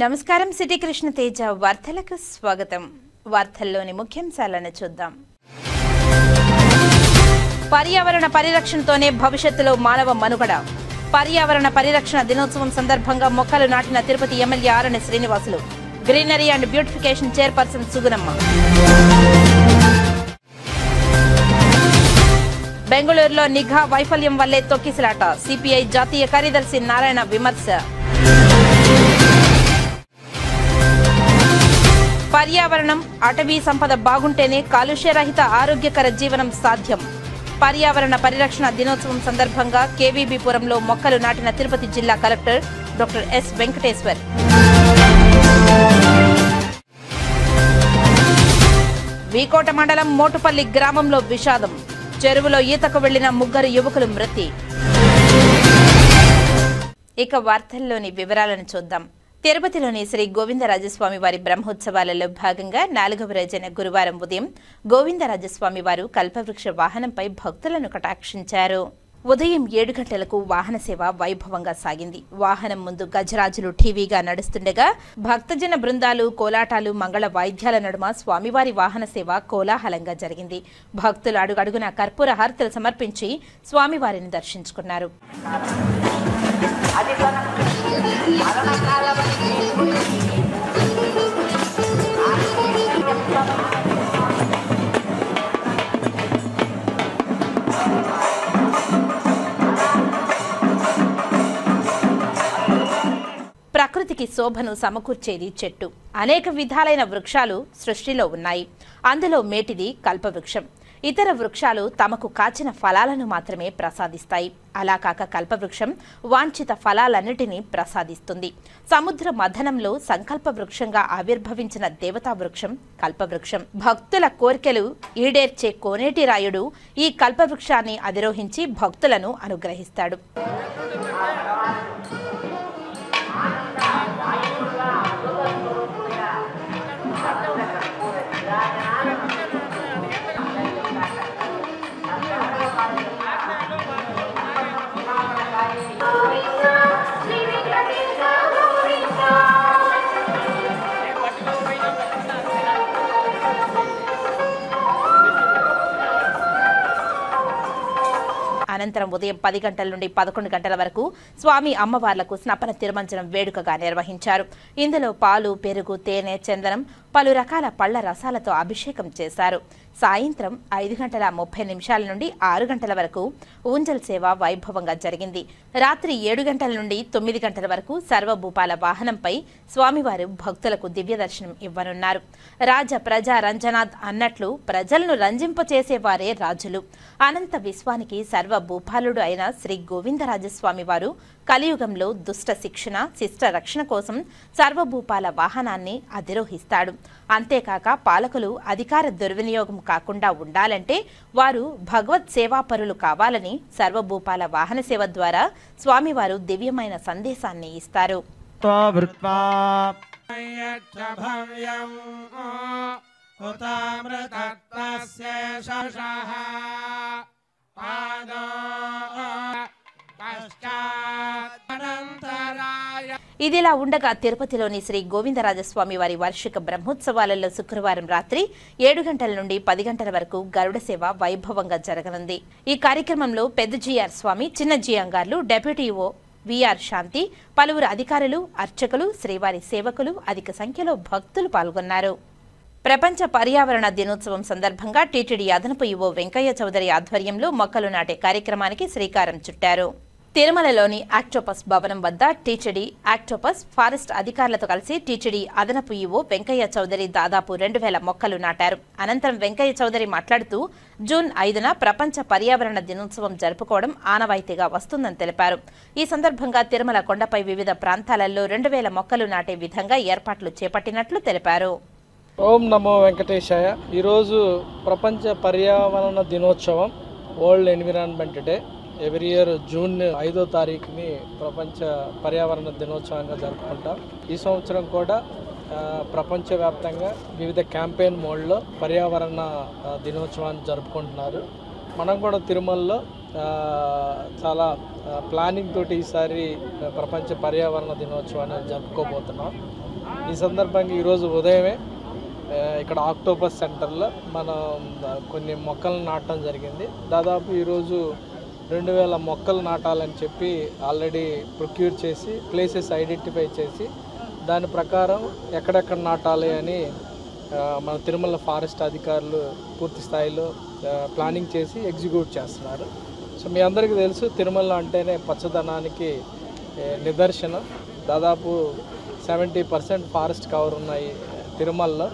నమస్కారం సిటీ కృష్ణ తేజ వార్తలకు స్వాగతం. వార్తల్లోని ముఖ్యాంశాలను చూద్దాం. పర్యావరణ పరిరక్షణతోనే భవిష్యత్తులో మానవ మనుగడ. పర్యావరణ పరిరక్షణ దినోత్సవం సందర్భంగా మొక్కలు నాటిన Tirupati MLA Arani Srinivasulu. Greenery and beautification chairperson Sugunamma. బెంగళూరులో నిఘా వైఫల్యం వల్లే తొక్కిసలాట. సిపిఐ జాతీయ కార్యదర్శి నారాయణ విమర్శ. పర్యావరణం, అటవీ సంపద బాగుంటేనే కాలుష్యరహిత ఆరోగ్యకర జీవనం సాధ్యం. పర్యావరణ పరిరక్షణ దినోత్సవం సందర్భంగా కేవీబీపురంలో మొక్కలు నాటిన తిరుపతి జిల్లా collector doctor yes Venkateshwar. V Kota మండలం మోటుపల్లి గ్రామంలో విషాదం. చెరువులో ఈతకు వెళ్లిన 3 యువకులు మృతి. ఇక వార్తల్లోని వివరాలను చూద్దాం. తిరుపతిలోని శ్రీ గోవిందరాజస్వామి వారి బ్రహ్మోత్సవాలలో భాగంగా 4వ రోజైన గురువారం ఉదయం గోవిందరాజస్వామి వారు కల్పవృక్ష వాహనంపై భక్తులను కటాక్షించారు. ఉదయం 7 గంటలకు వాహన సేవ వైభవంగా సాగింది. వాహనం ముందు గజరాజులు టీవీగా నడుస్తుండగా భక్తజన బృందాలు, కోలాటాలు, మంగళ వాయిద్యాల నడుమ స్వామివారి వాహన సేవ కోలాహలంగా జరిగింది. భక్తులు అడుగడుగున కర్పూర హారతులు సమర్పించి స్వామివారిని దర్శించుకున్నారు. ప్రకృతికి శోభను సమకూర్చేది చెట్టు. అనేక విధాలైన వృక్షాలు సృష్టిలో ఉన్నాయి. అందులో మేటిది కల్పవృక్షం. ఇతర వృక్షాలు తమకు కాచిన ఫలాలను మాత్రమే ప్రసాదిస్తాయి. అలా కాక కల్పవృక్షం వాంఛిత ఫలాలన్నిటినీ ప్రసాదిస్తుంది. సముద్ర మథనంలో సంకల్ప వృక్షంగా ఆవిర్భవించిన దేవతా వృక్షం కల్పవృక్షం. భక్తుల కోర్కెలు ఈడేర్చే కోనేటి రాయుడు ఈ కల్పవృక్షాన్ని అధిరోహించి భక్తులను అనుగ్రహిస్తాడు. అనంతరం ఉదయం 10 గంటల నుండి 11 గంటల వరకు స్వామి అమ్మవార్లకు స్నపన తిరుమంజనం వేడుకగా నిర్వహించారు. ఇందులో పాలు, పెరుగు, తేనె, చందనం, పలు రకాల పళ్ల రసాలతో అభిషేకం చేశారు. సాయంత్రం 5:30 నుండి 6 గంటల వరకు ఊంజల్ సేవ వైభవంగా జరిగింది. రాత్రి 7 గంటల నుండి 9 గంటల వరకు సర్వభూపాల వాహనంపై స్వామివారు భక్తులకు దివ్య దర్శనం ఇవ్వనున్నారు. రాజ ప్రజా రంజనాథ్ అన్నట్లు ప్రజలను రంజింపచేసేవారే రాజులు. అనంత విశ్వానికి సర్వభూపాలుడు అయిన శ్రీ గోవిందరాజస్వామి వారు కలియుగంలో దుష్ట శిక్షణ, శిష్ట రక్షణ కోసం సర్వభూపాల వాహనాన్ని అధిరోహిస్తాడు. అంతేకాక పాలకులు అధికార దుర్వినియోగం కాకుండా ఉండాలంటే వారు భగవత్ సేవాపరులు కావాలని సర్వభూపాల వాహన సేవ ద్వారా స్వామివారు దివ్యమైన సందేశాన్ని ఇస్తారు. ఇదిలా ఉండగా తిరుపతిలోని శ్రీ గోవిందరాజస్వామి వారి వార్షిక బ్రహ్మోత్సవాలలో శుక్రవారం రాత్రి 7 గంటల నుండి 10 గంటల వరకు గరుడ సేవ వైభవంగా జరగనుంది. ఈ కార్యక్రమంలో పెద్ద జిఆర్ స్వామి, చిన్న జియాంగార్లు, డెప్యూటీ ఓ విఆర్ శాంతి, పలువురు అధికారులు, అర్చకులు, శ్రీవారి సేవకులు అధిక సంఖ్యలో భక్తులు పాల్గొన్నారు. ప్రపంచ పర్యావరణ దినోత్సవం సందర్భంగా టీటీడీ అదనపు ఈవో వెంకయ్య చౌదరి ఆధ్వర్యంలో మొక్కలు నాటే కార్యక్రమానికి శ్రీకారం చుట్టారు. తిరుమలలోని ఆక్టోపస్ భవనం వద్ద టీటీడీ, ఆక్టోపస్, ఫారెస్ట్ అధికారులతో కలిసి టీటీడీ అదనపు ఈవో వెంకయ్య చౌదరి దాదాపు 2000 మొక్కలు నాటారు. అనంతరం వెంకయ్య చౌదరి మాట్లాడుతూ జూన్ 5న ప్రపంచ పర్యావరణ దినోత్సవం జరుపుకోవడం ఆనవాయితీగా వస్తుందని తెలిపారు. ఈ సందర్భంగా తిరుమల కొండపై వివిధ ప్రాంతాలలో 2000 మొక్కలు నాటే విధంగా ఏర్పాట్లు చేపట్టినట్లు తెలిపారు. ఓం నమో వెంకటేశాయ. ఈరోజు ప్రపంచ పర్యావరణ దినోత్సవం, world environment day. Every year June 5వ తారీఖుని ప్రపంచ పర్యావరణ దినోత్సవంగా జరుపుకుంటాం. ఈ సంవత్సరం కూడా ప్రపంచవ్యాప్తంగా వివిధ క్యాంపెయిన్ మోడ్లో పర్యావరణ దినోత్సవాన్ని జరుపుకుంటున్నారు. మనం కూడా తిరుమలలో చాలా ప్లానింగ్ తోటి ఈసారి ప్రపంచ పర్యావరణ దినోత్సవాన్ని జరుపుకోబోతున్నాం. ఈ సందర్భంగా ఈరోజు ఉదయమే ఇక్కడ ఆక్టోపస్ సెంటర్లో మనం కొన్ని మొక్కలు నాటడం జరిగింది. దాదాపు ఈరోజు 2000 మొక్కలు నాటాలని చెప్పి ఆల్రెడీ ప్రొక్యూర్ చేసి ప్లేసెస్ ఐడెంటిఫై చేసి దాని ప్రకారం ఎక్కడెక్కడ నాటాలి అని మన తిరుమల ఫారెస్ట్ అధికారులు పూర్తి స్థాయిలో ప్లానింగ్ చేసి ఎగ్జిక్యూట్ చేస్తున్నారు. సో మీ అందరికీ తెలుసు, తిరుమల అంటేనే పచ్చదనానికి నిదర్శనం. దాదాపు 70% ఫారెస్ట్ కవర్ ఉన్నాయి తిరుమలలో.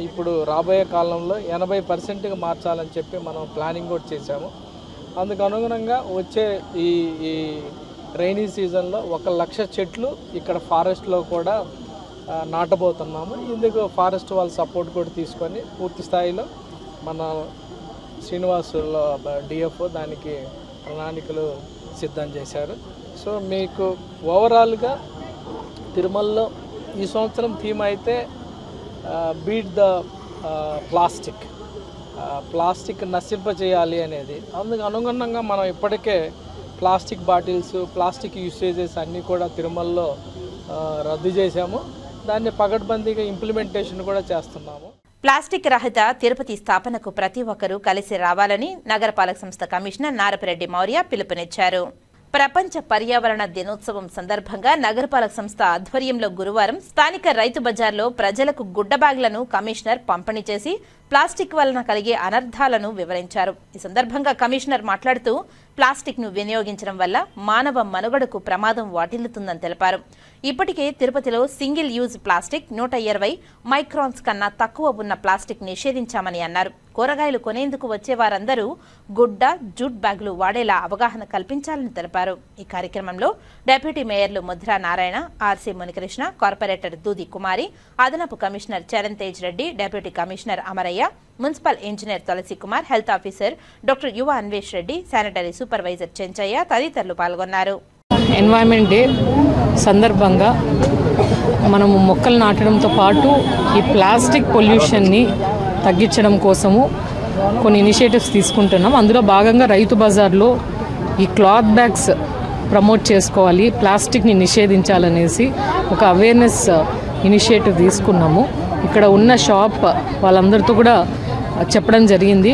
ఇప్పుడు రాబోయే కాలంలో 80%గా మార్చాలని చెప్పి మనం ప్లానింగ్ కూడా చేశాము. అందుకు అనుగుణంగా వచ్చే ఈ రైనీ సీజన్లో 1,00,000 చెట్లు ఇక్కడ ఫారెస్ట్లో కూడా నాటబోతున్నాము. ఇందుకు ఫారెస్ట్ వాళ్ళ సపోర్ట్ కూడా తీసుకొని పూర్తి స్థాయిలో మన శ్రీనివాసుల డిఎఫ్ఓ దానికి ప్రణాళికలు సిద్ధం చేశారు. సో మీకు ఓవరాల్గా తిరుమలలో ఈ సంవత్సరం థీమ్ అయితే బీట్ ద ప్లాస్టిక్ నశింపజేయాలి అనేది. అందుకు అనుగుణంగా మనం ఇప్పటికే ప్లాస్టిక్ బాటిల్స్, ప్లాస్టిక్ యూసేజెస్ అన్నీ కూడా తిరుమలలో రద్దు చేశాము. దాన్ని పకడ్బందీగా ఇంప్లిమెంటేషన్ కూడా చేస్తున్నాము. ప్లాస్టిక్ రహిత తిరుపతి స్థాపనకు ప్రతి ఒక్కరూ కలిసి రావాలని నగరపాలక సంస్థ కమిషనర్ నారపరెడ్డి మౌర్య పిలుపునిచ్చారు. ప్రపంచ పర్యావరణ దినోత్సవం సందర్భంగా నగరపాలక సంస్థ ఆధ్వర్యంలో గురువారం స్థానిక రైతు బజార్లో ప్రజలకు గుడ్డ బ్యాగులను కమిషనర్ పంపిణీ చేసి ప్లాస్టిక్ వలన కలిగే అనర్థాలను వివరించారు. ఈ సందర్భంగా కమిషనర్ మాట్లాడుతూ ప్లాస్టిక్ ను వినియోగించడం వల్ల మానవ మనుగడకు ప్రమాదం వాటిల్లుతుందని తెలిపారు. ఇప్పటికే తిరుపతిలో సింగిల్ యూజ్ ప్లాస్టిక్ 120 మైక్రాన్స్ కన్నా తక్కువ ఉన్న ప్లాస్టిక్ నిషేధించామని అన్నారు. కూరగాయలు కొనేందుకు వచ్చే వారందరూ గుడ్డ, జూట్ బ్యాగులు వాడేలా అవగాహన కల్పించాలని తెలిపారు. ఈ కార్యక్రమంలో డిప్యూటీ మేయర్లు ముద్రా నారాయణ, ఆర్సీ మునికృష్ణ, కార్పొరేటర్ దూది కుమారి, అదనపు commissioner Charan Tej Reddy, deputy commissioner Amarayya, municipal engineer Tulasi Kumar, health officer doctor Yuva Anvesh Reddy, sanitary supervisor Chenchaiah తదితరులు పాల్గొన్నారు. ఎన్వైరన్మెంట్ డే సందర్భంగా మనము మొక్కలు నాటడంతో పాటు ఈ ప్లాస్టిక్ పొల్యూషన్ని తగ్గించడం కోసము కొన్ని ఇనిషియేటివ్స్ తీసుకుంటున్నాం. అందులో భాగంగా రైతు బజార్లో ఈ క్లాత్ బ్యాగ్స్ ప్రమోట్ చేసుకోవాలి, ప్లాస్టిక్ని నిషేధించాలనేసి ఒక అవేర్నెస్ ఇనిషియేటివ్ తీసుకున్నాము. ఇక్కడ ఉన్న షాప్ వాళ్ళందరితో కూడా చెప్పడం జరిగింది,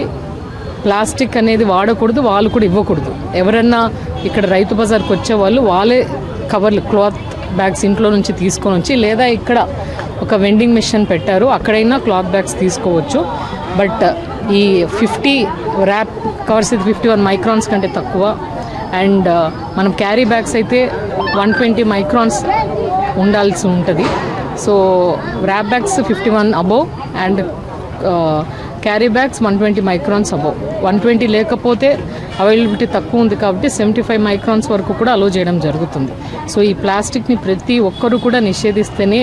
ప్లాస్టిక్ అనేది వాడకూడదు, వాళ్ళు కూడా ఇవ్వకూడదు. ఎవరన్నా ఇక్కడ రైతు బజార్కి వచ్చే వాళ్ళు వాళ్ళే కవర్లు, క్లాత్ బ్యాగ్స్ ఇంట్లో నుంచి తీసుకొని వచ్చి, లేదా ఇక్కడ ఒక వెండింగ్ మిషన్ పెట్టారు, అక్కడైనా క్లాత్ బ్యాగ్స్ తీసుకోవచ్చు. బట్ ఈ 50 ర్యాప్ కవర్స్ అయితే 51 మైక్రాన్స్ కంటే తక్కువ. అండ్ మనం క్యారీ బ్యాగ్స్ అయితే 120 మైక్రాన్స్ ఉండాల్సి ఉంటుంది. So wrap bags 51 above and carry bags 120 microns above. 120 లేకపోతే అవైలబిలిటీ తక్కువ ఉంది కాబట్టి 75 మైక్రాన్స్ వరకు కూడా అలో చేయడం జరుగుతుంది. సో ఈ ప్లాస్టిక్ని ప్రతి ఒక్కరు కూడా నిషేధిస్తేనే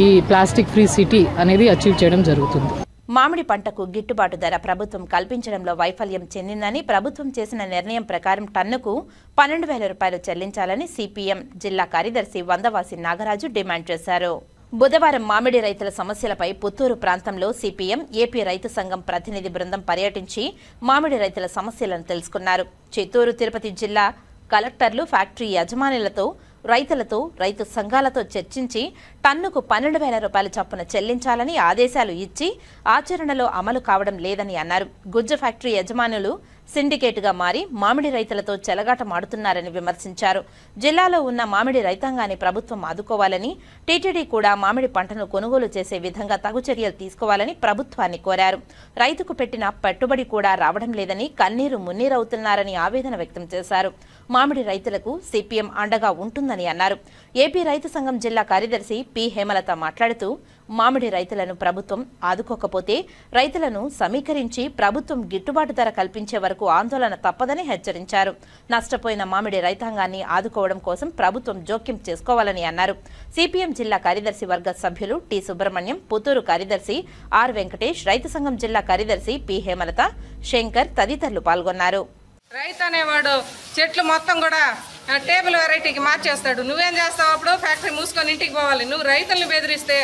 ఈ ప్లాస్టిక్ ఫ్రీ సిటీ అనేది అచీవ్ చేయడం జరుగుతుంది. మామిడి పంటకు గిట్టుబాటు ధర ప్రభుత్వం కల్పించడంలో వైఫల్యం చెందిందని, ప్రభుత్వం చేసిన నిర్ణయం ప్రకారం టన్నుకు 12,000 రూపాయలు చెల్లించాలని సిపిఎం జిల్లా కార్యదర్శి వందవాసి నాగరాజు డిమాండ్ చేశారు. బుధవారం మామిడి రైతుల సమస్యలపై పుత్తూరు ప్రాంతంలో సిపిఎం ఏపీ రైతు సంఘం ప్రతినిధి బృందం పర్యటించి మామిడి రైతుల సమస్యలను తెలుసుకున్నారు. చిత్తూరు, తిరుపతి జిల్లా కలెక్టర్లు, ఫ్యాక్టరీ యజమానులతో, రైతులతో, రైతు సంఘాలతో చర్చించి టన్నుకు 12,000 రూపాయల చొప్పున చెల్లించాలని ఆదేశాలు ఇచ్చి ఆచరణలో అమలు కావడం లేదని అన్నారు. గుజ్జు ఫ్యాక్టరీ యజమానులు సిండికేట్గా మారి మామిడి రైతులతో చెలగాటమాడుతున్నారని విమర్శించారు. జిల్లాలో ఉన్న మామిడి రైతాంగాన్ని ప్రభుత్వం ఆదుకోవాలని, టీటీడీ కూడా మామిడి పంటను కొనుగోలు చేసే విధంగా తగు చర్యలు తీసుకోవాలని ప్రభుత్వాన్ని కోరారు. రైతుకు పెట్టిన పెట్టుబడి కూడా రావడం లేదని, కన్నీరు మున్నీరవుతున్నారని ఆవేదన వ్యక్తం చేశారు. మామిడి రైతులకు సిపిఎం అండగా ఉంటుందని అన్నారు. ఏపీ రైతు సంఘం జిల్లా కార్యదర్శి పి హేమలత మాట్లాడుతూ, మామిడి రైతులను ప్రభుత్వం ఆదుకోకపోతే రైతులను సమీకరించి ప్రభుత్వం గిట్టుబాటు ధర కల్పించే వరకు ఆందోళన తప్పదని హెచ్చరించారు. నష్టపోయిన మామిడి రైతాంగాన్ని ఆదుకోవడం కోసం ప్రభుత్వం జోక్యం చేసుకోవాలని అన్నారు. సిపిఎం జిల్లా కార్యదర్శి వర్గ సభ్యులు టి సుబ్రహ్మణ్యం, పుత్తూరు కార్యదర్శి ఆర్ వెంకటేష్, రైతు సంఘం జిల్లా కార్యదర్శి పి హేమలత, శంకర్ తదితరులు పాల్గొన్నారు. రైతు అనేవాడు చెట్లు మొత్తం కూడా టేబుల్ వెరైటీకి మార్చేస్తాడు. నువ్వేం చేస్తావు? అప్పుడు ఫ్యాక్టరీ మూసుకొని ఇంటికి పోవాలి. నువ్వు రైతులను బెదిరిస్తే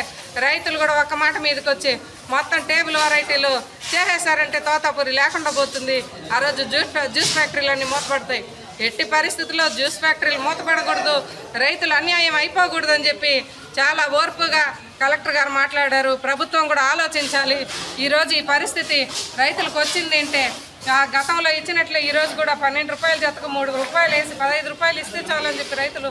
రైతులు కూడా ఒక్క మాట మీదకి వచ్చి మొత్తం టేబుల్ వెరైటీలు చేసేసారంటే తోతాపూరి లేకుండా పోతుంది. ఆ రోజు జ్యూస్ ఫ్యాక్టరీలన్నీ మూతపడతాయి. ఎట్టి పరిస్థితుల్లో జ్యూస్ ఫ్యాక్టరీలు మూతపడకూడదు, రైతులు అన్యాయం అయిపోకూడదు అని చెప్పి చాలా ఓర్పుగా కలెక్టర్ గారు మాట్లాడారు. ప్రభుత్వం కూడా ఆలోచించాలి. ఈరోజు ఈ పరిస్థితి రైతులకు వచ్చింది అంటే గతంలో ఇచ్చినట్లే ఈరోజు కూడా 12 రూపాయల జతకు 3 రూపాయలు వేసి 15 రూపాయలు ఇస్తే చాలని చెప్పి రైతులు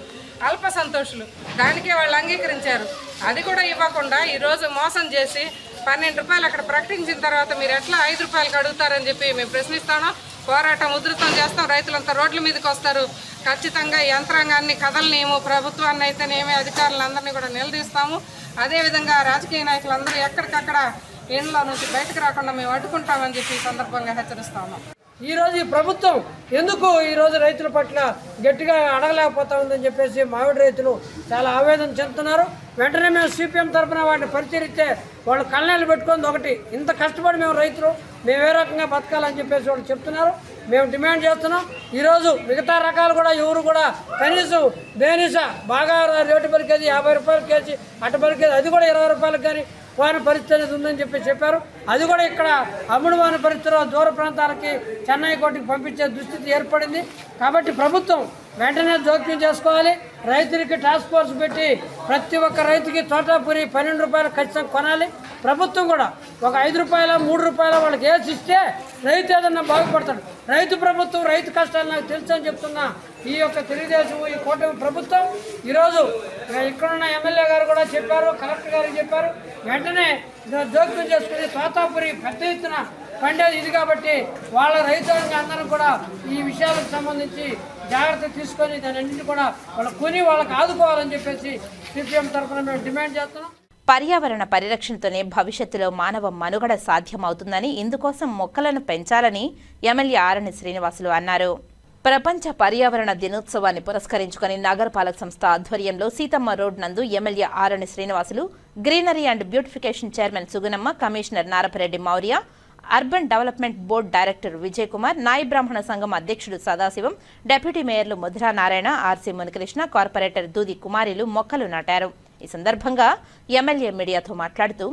అల్ప సంతోషులు. దానికే వాళ్ళు అంగీకరించారు. అది కూడా ఇవ్వకుండా ఈరోజు మోసం చేసి 12 రూపాయలు అక్కడ ప్రకటించిన తర్వాత మీరు ఎట్లా 5 రూపాయలకు అడుగుతారని చెప్పి మేము ప్రశ్నిస్తాను. పోరాటం ఉధృతం చేస్తాం. రైతులంతా రోడ్ల మీదకి వస్తారు. ఖచ్చితంగా యంత్రాంగాన్ని కదలనేమో, ప్రభుత్వాన్ని అయితేనేమి, అధికారులందరినీ కూడా నిలదీస్తాము. అదేవిధంగా రాజకీయ నాయకులందరూ ఎక్కడికక్కడ ఇండ్ల నుంచి బయటకు రాకుండా మేము అడ్డుకుంటామని చెప్పి ఈ సందర్భంగా హెచ్చరిస్తాము. ఈరోజు ఈ ప్రభుత్వం ఎందుకు ఈరోజు రైతుల పట్ల గట్టిగా అడగలేకపోతా ఉందని చెప్పేసి మామిడి రైతులు చాలా ఆవేదన చెందుతున్నారు. వెంటనే మేము సిపిఎం తరఫున వాటిని పరిశీలిస్తే వాళ్ళు కళ్ళని పెట్టుకుంది ఒకటి, ఇంత కష్టపడి మేము రైతులు మేము ఏ రకంగా బతకాలని చెప్పేసి వాళ్ళు చెప్తున్నారు. మేము డిమాండ్ చేస్తున్నాం. ఈరోజు మిగతా రకాలు కూడా ఎవరు కూడా కనీసం దేనిస బాగా రేటు పలికేది 50 రూపాయలు కేజీ, అటు పలికేది అది కూడా 20 రూపాయలకు కానీ పోయిన పరిస్థితి అనేది ఉందని చెప్పారు. అది కూడా ఇక్కడ అమ్ముడువాని పరిస్థితిలో దూర ప్రాంతాలకి చెన్నై కోటికి పంపించే దుస్థితి ఏర్పడింది. కాబట్టి ప్రభుత్వం వెంటనే జోక్యం చేసుకోవాలి. రైతులకి టాస్క్ ఫోర్స్ పెట్టి ప్రతి ఒక్క రైతుకి తోటాపూరి 12 రూపాయలు ఖచ్చితంగా కొనాలి. ప్రభుత్వం కూడా ఒక 5 రూపాయల 3 రూపాయల వాళ్ళకి వేసి ఇస్తే రైతు ఏదన్నా బాగుపడతాడు. రైతు ప్రభుత్వం రైతు కష్టాలు నాకు తెలుసు అని చెప్తున్నా ఈ యొక్క తెలుగుదేశం ఈ కూటమి ప్రభుత్వం ఈరోజు ఇక్కడున్న ఎమ్మెల్యే గారు కూడా చెప్పారు, కలెక్టర్ గారు చెప్పారు. వెంటనే జోక్యం చేసుకుని తోతాపురి పెద్ద ఎత్తున పండేది ఇది కాబట్టి వాళ్ళ రైతాంగం అందరం కూడా ఈ విషయాలకు సంబంధించి జాగ్రత్త తీసుకొని దాని అన్నింటినీ కూడా వాళ్ళు కొని వాళ్ళకి ఆదుకోవాలని చెప్పేసి సిపిఎం తరఫున మేము డిమాండ్ చేస్తున్నాం. పర్యావరణ పరిరక్షణతోనే భవిష్యత్తులో మానవ మనుగడ సాధ్యమవుతుందని, ఇందుకోసం మొక్కలను పెంచాలని ఎమ్మెల్యే ఆరణి శ్రీనివాసులు అన్నారు. ప్రపంచ పర్యావరణ దినోత్సవాన్ని పురస్కరించుకుని నగరపాలక సంస్థ ఆధ్వర్యంలో సీతమ్మ రోడ్ నందు MLA Arani Srinivasulu, greenery and beautification chairman Sugunamma, commissioner Narapareddy Mourya, urban development board director Vijay Kumar, Nayi Brahmana Sangham అధ్యక్షుడు సదాశివం, డిప్యూటీ మేయర్లు ముద్రా నారాయణ, ఆర్సీ మునికృష్ణ, కార్పొరేటర్ దూది కుమారిలు మొక్కలు నాటారు. ఈ సందర్భంగా ఎమ్మెల్యే మీడియాతో మాట్లాడుతూ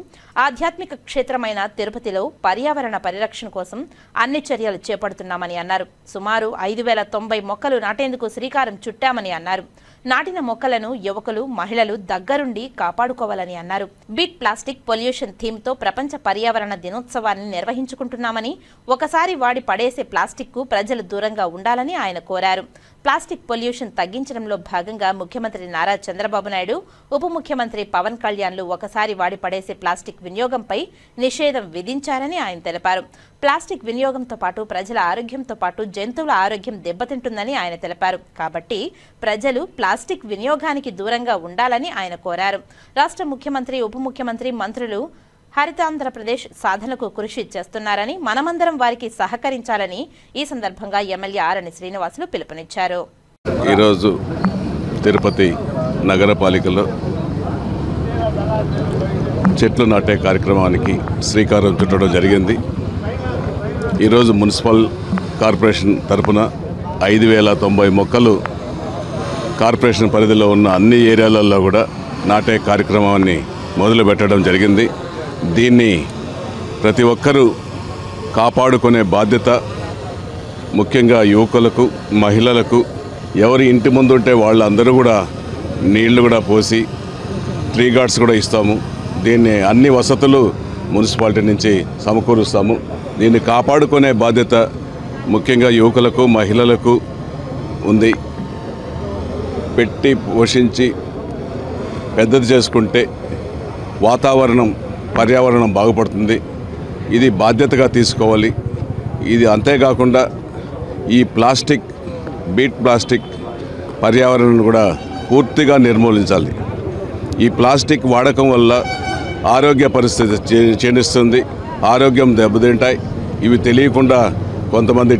ఆధ్యాత్మిక క్షేత్రమైన తిరుపతిలో పర్యావరణ పరిరక్షణ కోసం అన్ని చర్యలు చేపడుతున్నామని అన్నారు. సుమారు 5090 మొక్కలు నాటేందుకు శ్రీకారం చుట్టామని అన్నారు. నాటిన మొక్కలను యువకులు, మహిళలు దగ్గరుండి కాపాడుకోవాలని అన్నారు. బీట్ ప్లాస్టిక్ పొల్యూషన్ థీమ్తో ప్రపంచ పర్యావరణ దినోత్సవాన్ని నిర్వహించుకుంటున్నామని, ఒకసారి వాడి పడేసే ప్లాస్టిక్కు ప్రజలు దూరంగా ఉండాలని ఆయన కోరారు. ప్లాస్టిక్ పొల్యూషన్ తగ్గించడంలో భాగంగా ముఖ్యమంత్రి నారా చంద్రబాబు నాయుడు, ఉప ముఖ్యమంత్రి పవన్ కళ్యాణ్లు ఒకసారి వాడి పడేసే ప్లాస్టిక్ వినియోగంపై నిషేధం విధించారని ఆయన తెలిపారు. ప్లాస్టిక్ వినియోగంతో పాటు ప్రజల ఆరోగ్యంతో పాటు జంతువుల ఆరోగ్యం దెబ్బతింటుందని ఆయన తెలిపారు. కాబట్టి ప్రజలు ప్లాస్టిక్ వినియోగానికి దూరంగా ఉండాలని ఆయన కోరారు. రాష్ట్ర ముఖ్యమంత్రి, ఉప ముఖ్యమంత్రి, మంత్రులు హరితాంధ్రప్రదేశ్ సాధనకు కృషి చేస్తున్నారని, మనమందరం వారికి సహకరించాలని ఈ సందర్భంగా ఎమ్మెల్యే ఆరణి శ్రీనివాసులు పిలుపునిచ్చారు. ఈరోజు తిరుపతి నగరపాలికలో చెట్లు నాటే కార్యక్రమానికి శ్రీకారం చుట్టడం జరిగింది. ఈరోజు మున్సిపల్ కార్పొరేషన్ తరపున 5090 మొక్కలు కార్పొరేషన్ పరిధిలో ఉన్న అన్ని ఏరియాలలో కూడా నాటే కార్యక్రమాన్ని మొదలుపెట్టడం జరిగింది. దీన్ని ప్రతి ఒక్కరూ కాపాడుకునే బాధ్యత ముఖ్యంగా యువకులకు, మహిళలకు, ఎవరి ఇంటి ముందు ఉంటే వాళ్ళందరూ కూడా నీళ్లు కూడా పోసి ట్రీ గార్డ్స్ కూడా ఇస్తాము. దీన్ని అన్ని వసతులు మున్సిపాలిటీ నుంచి సమకూరుస్తాము. దీన్ని కాపాడుకునే బాధ్యత ముఖ్యంగా యువకులకు, మహిళలకు ఉంది. పెట్టి పోషించి పెద్దది చేసుకుంటే వాతావరణం, పర్యావరణం బాగుపడుతుంది. ఇది బాధ్యతగా తీసుకోవాలి. ఇది అంతేకాకుండా ఈ ప్లాస్టిక్, బీట్ ప్లాస్టిక్ పర్యావరణాన్ని కూడా పూర్తిగా నిర్మూలించాలి. ఈ ప్లాస్టిక్ వాడకం వల్ల ఆరోగ్య పరిస్థితి క్షీణిస్తుంది, ఆరోగ్యం దెబ్బతింటాయి. ఇవి తెలియకుండా కొంతమంది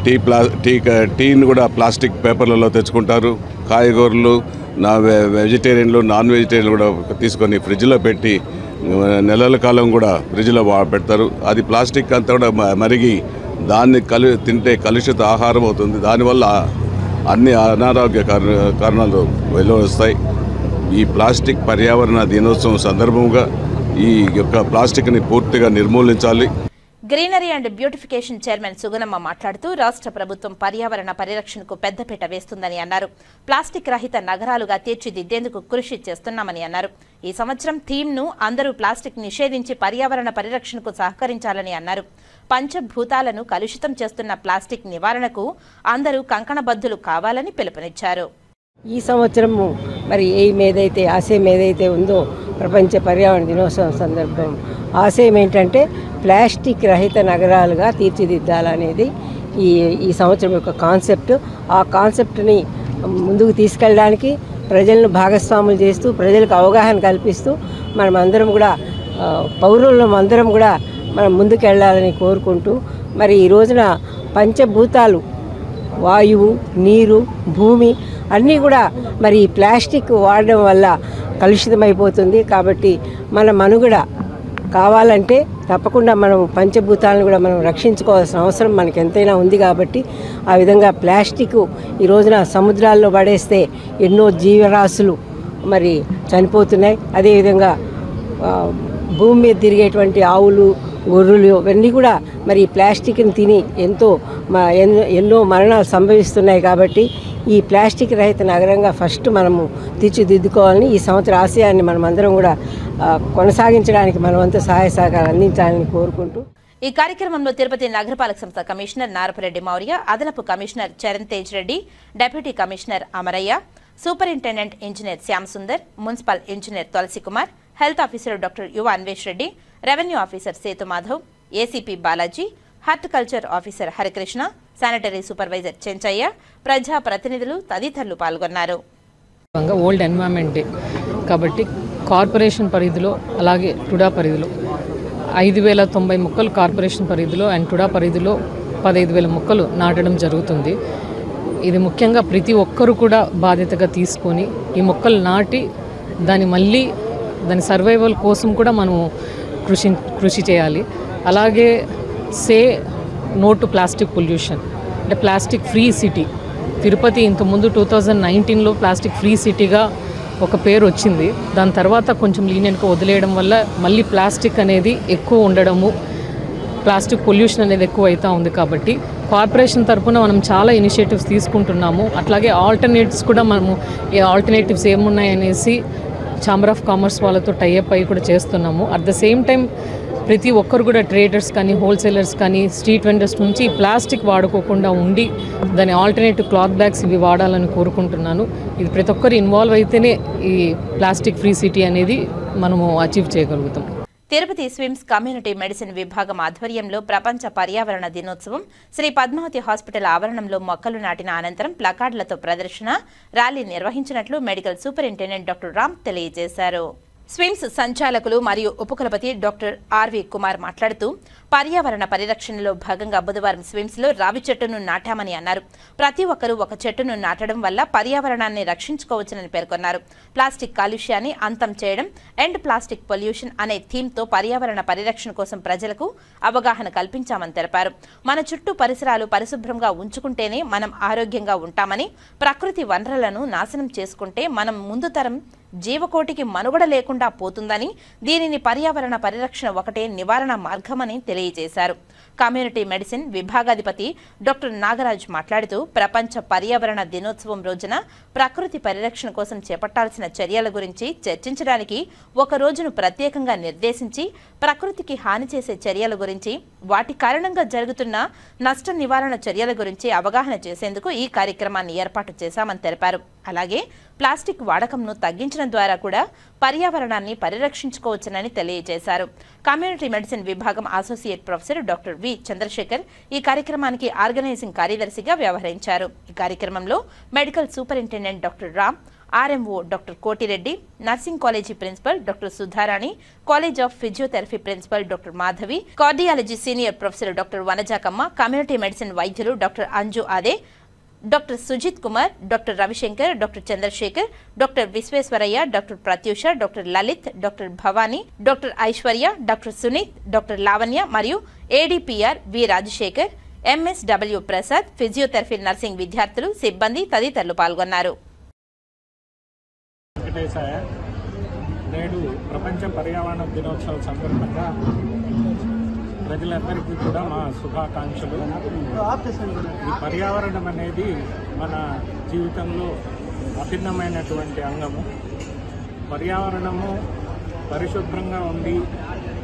టీని కూడా ప్లాస్టిక్ పేపర్లలో తెచ్చుకుంటారు. కాయగూరలు, వెజిటేరియన్లు, నాన్ వెజిటేరియన్లు కూడా తీసుకొని ఫ్రిడ్జ్లో పెట్టి నెలల కాలం కూడా ఫ్రిడ్జ్లో పెడతారు. అది ప్లాస్టిక్ అంతా కూడా మరిగి దాన్ని తింటే కలుషిత ఆహారం అవుతుంది. దానివల్ల అన్ని అనారోగ్య కారణాలు వెలువస్తాయి. ఈ ప్లాస్టిక్ పర్యావరణ దినోత్సవం సందర్భంగా ఈ యొక్క ప్లాస్టిక్ని పూర్తిగా నిర్మూలించాలి. Greenery and beautification chairman Sugunamma మాట్లాడుతూ రాష్ట్ర ప్రభుత్వం పర్యావరణ పరిరక్షణకు పెద్దపీట వేస్తుందని అన్నారు. ప్లాస్టిక్ రహిత నగరాలుగా తీర్చిదిద్దేందుకు కృషి చేస్తున్నామని అన్నారు. ఈ సంవత్సరం థీమ్ను అందరూ ప్లాస్టిక్ నిషేధించి పర్యావరణ పరిరక్షణకు సహకరించాలని అన్నారు. పంచభూతాలను కలుషితం చేస్తున్న ప్లాస్టిక్ నివారణకు అందరూ కంకణబద్ధులు కావాలని పిలుపునిచ్చారు. ఈ సంవత్సరము మరి ఆశయం ఏదైతే ఉందో ప్రపంచ పర్యావరణ దినోత్సవం సందర్భం ఆశయం ఏంటంటే ప్లాస్టిక్ రహిత నగరాలుగా తీర్చిదిద్దాలనేది ఈ సంవత్సరం యొక్క కాన్సెప్ట్. ఆ కాన్సెప్ట్ని ముందుకు తీసుకెళ్ళడానికి ప్రజలను భాగస్వాములు చేస్తూ ప్రజలకు అవగాహన కల్పిస్తూ మనమందరం కూడా పౌరులం అందరం కూడా మనం ముందుకెళ్ళాలని కోరుకుంటూ మరి ఈ రోజున పంచభూతాలు వాయువు, నీరు, భూమి అన్నీ కూడా మరి ఈ ప్లాస్టిక్ వాడడం వల్ల కలుషితమైపోతుంది. కాబట్టి మన మనుగడ కావాలంటే తప్పకుండా మనం పంచభూతాలను కూడా మనం రక్షించుకోవాల్సిన అవసరం మనకు ఎంతైనా ఉంది. కాబట్టి ఆ విధంగా ప్లాస్టిక్ ఈ రోజున సముద్రాల్లో పడేస్తే ఎన్నో జీవరాశులు మరి చనిపోతున్నాయి. అదేవిధంగా భూమి మీద తిరిగేటువంటి ఆవులు, గొర్రెలు ఇవన్నీ కూడా మరి ప్లాస్టిక్ని తిని ఎన్నో మరణాలు సంభవిస్తున్నాయి. కాబట్టి ఈ ప్లాస్టిక్ రహిత నగరంగా ఫస్ట్ మనము తీర్చిదిద్దుకోవాలని, ఈ సంవత్సర ఆశయాన్ని మనమందరం కూడా కొనసాగించడానికి మనమంతా సహాయ సహకారం అందించాలని కోరుకుంటూ ఈ కార్యక్రమంలో తిరుపతి నగరపాలక సంస్థ కమిషనర్ నారపరెడ్డి మౌర్య, అదనపు commissioner Charan Tej Reddy, deputy commissioner Amarayya, superintendent engineer Shyam Sundar, municipal engineer Tulasi Kumar, health officer doctor Yuva Anvesh Reddy, revenue officer Sethu Madhav, ACP Balaji, horticulture officer Harikrishna, sanitary supervisor Chenchaiah, ప్రజా ప్రతినిధులు తదితరులు పాల్గొన్నారు. వరల్డ్ ఎన్వైరన్మెంట్ డే కాబట్టి కార్పొరేషన్ పరిధిలో అలాగే టుడా పరిధిలో 5,090 మొక్కలు కార్పొరేషన్ పరిధిలో అండ్ టుడా పరిధిలో 15,000 మొక్కలు నాటడం జరుగుతుంది. ఇది ముఖ్యంగా ప్రతి ఒక్కరు కూడా బాధ్యతగా తీసుకొని ఈ మొక్కలు నాటి దాని సర్వైవల్ కోసం కూడా మనం కృషి చేయాలి. అలాగే నో టు ప్లాస్టిక్ పొల్యూషన్ అంటే ప్లాస్టిక్ ఫ్రీ సిటీ. తిరుపతి ఇంతకుముందు 2019లో ప్లాస్టిక్ ఫ్రీ సిటీగా ఒక పేరు వచ్చింది. దాని తర్వాత కొంచెం లీనియంట్గా వదిలేయడం వల్ల మళ్ళీ ప్లాస్టిక్ అనేది ఎక్కువ ఉండడము, ప్లాస్టిక్ పొల్యూషన్ అనేది ఎక్కువ అవుతూ ఉంది. కాబట్టి కార్పొరేషన్ తరఫున మనం చాలా ఇనిషియేటివ్స్ తీసుకుంటున్నాము. అట్లాగే ఆల్టర్నేటివ్స్ కూడా మనము ఆల్టర్నేటివ్స్ ఏమున్నాయనేసి ఛాంబర్ ఆఫ్ కామర్స్ వాళ్ళతో టైఅప్ అయ్యి కూడా చేస్తున్నాము. అట్ ద సేమ్ టైం ప్రతి ఒక్కరు కూడా ట్రేడర్స్ కానీ, హోల్సేలర్స్ కానీ, స్ట్రీట్ వెండర్స్ నుంచి ప్లాస్టిక్ వాడుకోకుండా ఉండి దాని ఆల్టర్నేటివ్ క్లాత్ బ్యాగ్స్ ఇవి వాడాలని కోరుకుంటున్నాను. ఇది ప్రతి ఒక్కరు ఇన్వాల్వ్ అయితేనే ఈ ప్లాస్టిక్ ఫ్రీ సిటీ అనేది మనము అచీవ్ చేయగలుగుతాం. తిరుపతి స్విమ్స్ కమ్యూనిటీ మెడిసిన్ విభాగం ఆధ్వర్యంలో ప్రపంచ పర్యావరణ దినోత్సవం శ్రీ పద్మావతి హాస్పిటల్ ఆవరణంలో మొక్కలు నాటిన అనంతరం ప్లకార్డులతో ప్రదర్శన, ర్యాలీ నిర్వహించినట్లు మెడికల్ సూపరింటెండెంట్ డాక్టర్ రామ్ తెలియజేశారు. స్విమ్స్ సంచాలకులు మరియు ఉపకులపతి డాక్టర్ ఆర్వి కుమార్ మాట్లాడుతూ పర్యావరణ పరిరక్షణలో భాగంగా బుధవారం స్విమ్స్లో రావి చెట్టును నాటామని అన్నారు. ప్రతి ఒక్కరూ ఒక చెట్టును నాటడం వల్ల పర్యావరణాన్ని రక్షించుకోవచ్చునని పేర్కొన్నారు. ప్లాస్టిక్ కాలుష్యాన్ని అంతం చేయడం, ఎండ్ ప్లాస్టిక్ పొల్యూషన్ అనే థీమ్తో పర్యావరణ పరిరక్షణ కోసం ప్రజలకు అవగాహన కల్పించామని తెలిపారు. మన చుట్టూ పరిసరాలు పరిశుభ్రంగా ఉంచుకుంటేనే మనం ఆరోగ్యంగా ఉంటామని, ప్రకృతి వనరులను నాశనం చేసుకుంటే మనం ముందు తరం జీవకోటికి మనుగడ లేకుండా పోతుందని, దీనిని పర్యావరణ పరిరక్షణ ఒకటే నివారణ మార్గమని తెలియజేశారు. కమ్యూనిటీ మెడిసిన్ విభాగాధిపతి డాక్టర్ నాగరాజ్ మాట్లాడుతూ ప్రపంచ పర్యావరణ దినోత్సవం రోజున ప్రకృతి పరిరక్షణ కోసం చేపట్టాల్సిన చర్యల గురించి చర్చించడానికి ఒక రోజును ప్రత్యేకంగా నిర్దేశించి ప్రకృతికి హాని చేసే చర్యల గురించి, వాటి కారణంగా జరుగుతున్న నష్ట నివారణ చర్యల గురించి అవగాహన చేసేందుకు ఈ కార్యక్రమాన్ని ఏర్పాటు చేశామని తెలిపారు. అలాగే ప్లాస్టిక్ వాడకంను తగ్గించడం ద్వారా కూడా పర్యావరణాన్ని పరిరక్షించుకోవచ్చునని తెలియజేశారు. కమ్యూనిటీ మెడిసిన్ విభాగం associate professor doctor V Chandrasekhar ఈ కార్యక్రమానికి ఆర్గనైజింగ్ కార్యదర్శిగా వ్యవహరించారు. ఈ కార్యక్రమంలో medical superintendent doctor Ram, RMO doctor Kotireddy, nursing college principal doctor Sudharani, college of physiotherapy principal doctor Madhavi, cardiology senior professor doctor Vanajakamma, community medicine వైద్యులు doctor Anju Ade, doctor Sujith Kumar, doctor Ravishankar, doctor Chandrasekhar, doctor Visweswaraiah, doctor Pratyusha, doctor Lalith, doctor Bhavani, doctor Aishwarya, doctor Suneeth, doctor Lavanya మరియు ఏడీపీఆర్ V Rajasekhar, MSW Prasad, physiotherapy nursing విద్యార్థులు, సిబ్బంది తదితరులు పాల్గొన్నారు. నేడు ప్రపంచ పర్యావరణ దినోత్సవం సందర్భంగా ప్రజలందరికీ కూడా మా శుభాకాంక్షలు. ఈ పర్యావరణం అనేది మన జీవితంలో అభిన్నమైనటువంటి అంగము. పర్యావరణము పరిశుభ్రంగా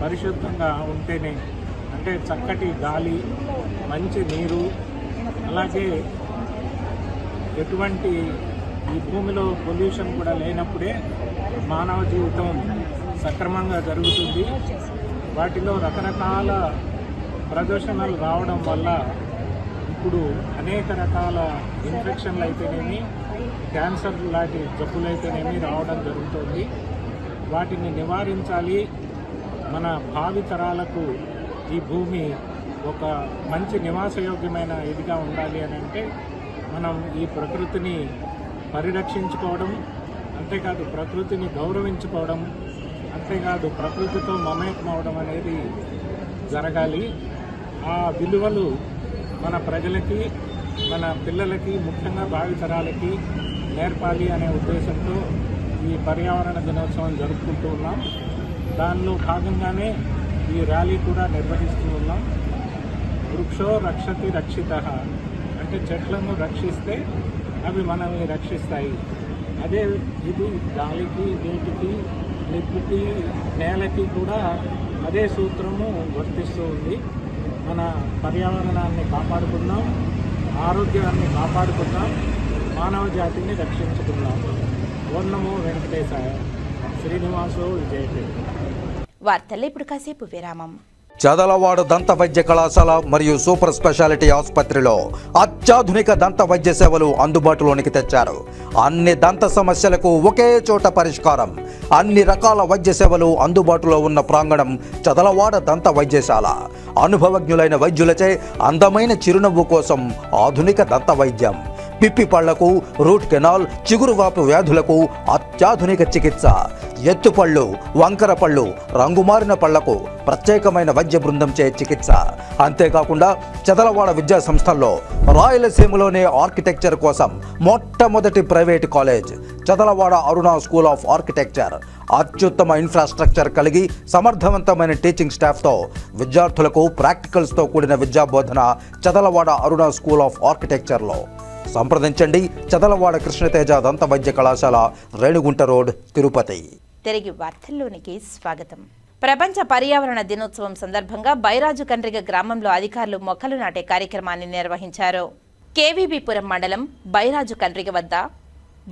పరిశుద్ధంగా ఉంటేనే, అంటే చక్కటి గాలి, మంచి నీరు, అలాగే ఎటువంటి ఈ భూమిలో పొల్యూషన్ కూడా లేనప్పుడే మానవ జీవితం సక్రమంగా జరుగుతుంది. వాటిలో రకరకాల ప్రదూషణలు రావడం వల్ల ఇప్పుడు అనేక రకాల ఇన్ఫెక్షన్లు అయితేనేమి, క్యాన్సర్ లాంటి జబ్బులు అయితేనేమి రావడం జరుగుతుంది. వాటిని నివారించాలి. మన భావి తరాలకు ఈ భూమి ఒక మంచి నివాసయోగ్యమైన ఇదిగా ఉండాలి అని అంటే మనం ఈ ప్రకృతిని పరిరక్షించుకోవడం, అంతేకాదు ప్రకృతిని గౌరవించుకోవడం, అంతేకాదు ప్రకృతితో మమేకం అవడం అనేది జరగాలి. ఆ విలువలు మన ప్రజలకి, మన పిల్లలకి, ముఖ్యంగా భావితరాలకి నేర్పాలి అనే ఉద్దేశంతో ఈ పర్యావరణ దినోత్సవం జరుపుకుంటూ ఉన్నాం. దానిలో భాగంగానే ఈ ర్యాలీ కూడా నిర్వహిస్తూ ఉన్నాం. వృక్షో రక్షతి రక్షితః అంటే చెట్లను రక్షిస్తే అవి మనల్ని రక్షిస్తాయి. అదే ఇది గాలికి, నీటికి, నిప్పుకి, నేలకి కూడా అదే సూత్రము వర్తిస్తూ ఉంది. మన పర్యావరణాన్ని కాపాడుకుందాం, ఆరోగ్యాన్ని కాపాడుకుందాం, మానవ జాతిని రక్షించుకుందాం. ఓం నమో వెంకటేశాయ. శ్రీనివాసో విజయపేట. వార్తల్లో ఇప్పుడు కాసేపు విరామం. చదలవాడ దంత వైద్య కళాశాల మరియు సూపర్ స్పెషాలిటీ ఆసుపత్రిలో అత్యాధునిక దంత వైద్య సేవలు అందుబాటులోనికి తెచ్చారు. అన్ని దంత సమస్యలకు ఒకే చోట పరిష్కారం. అన్ని రకాల వైద్య సేవలు అందుబాటులో ఉన్న ప్రాంగణం చదలవాడ దంత వైద్యశాల. అనుభవజ్ఞులైన వైద్యులచే అందమైన చిరునవ్వు కోసం ఆధునిక దంత వైద్యం. పిప్పి పళ్లకు, రూట్ కెనాల్, చిగురువాపు వ్యాధులకు అత్యాధునిక చికిత్స. ఎత్తుపళ్ళు, వంకర పళ్ళు, రంగుమారిన పళ్లకు ప్రత్యేకమైన వైద్య బృందంచే చికిత్స. అంతేకాకుండా చదలవాడ విద్యా సంస్థల్లో రాయలసీమలోనే ఆర్కిటెక్చర్ కోసం మొట్టమొదటి private college Chadalavada Aruna school of architecture. అత్యుత్తమ ఇన్ఫ్రాస్ట్రక్చర్ కలిగి సమర్థవంతమైన టీచింగ్ స్టాఫ్తో విద్యార్థులకు ప్రాక్టికల్స్తో కూడిన విద్యాబోధన చదలవాడ అరుణ స్కూల్ ఆఫ్ ఆర్కిటెక్చర్లో. సంప్రదించండి. చదలవాడ కృష్ణతేజ దంత వైద్య కళాశాల, రేణిగుంట రోడ్, తిరుపతి. తిరిగి వార్తల్లోనికి స్వాగతం. ప్రపంచ పర్యావరణ దినోత్సవం సందర్భంగా బైరాజు కండ్రిగ గ్రామంలో అధికారులు మొక్కలు నాటే కార్యక్రమాన్ని నిర్వహించారు. కేవీబీపురం మండలం బైరాజు కండ్రిగ వద్ద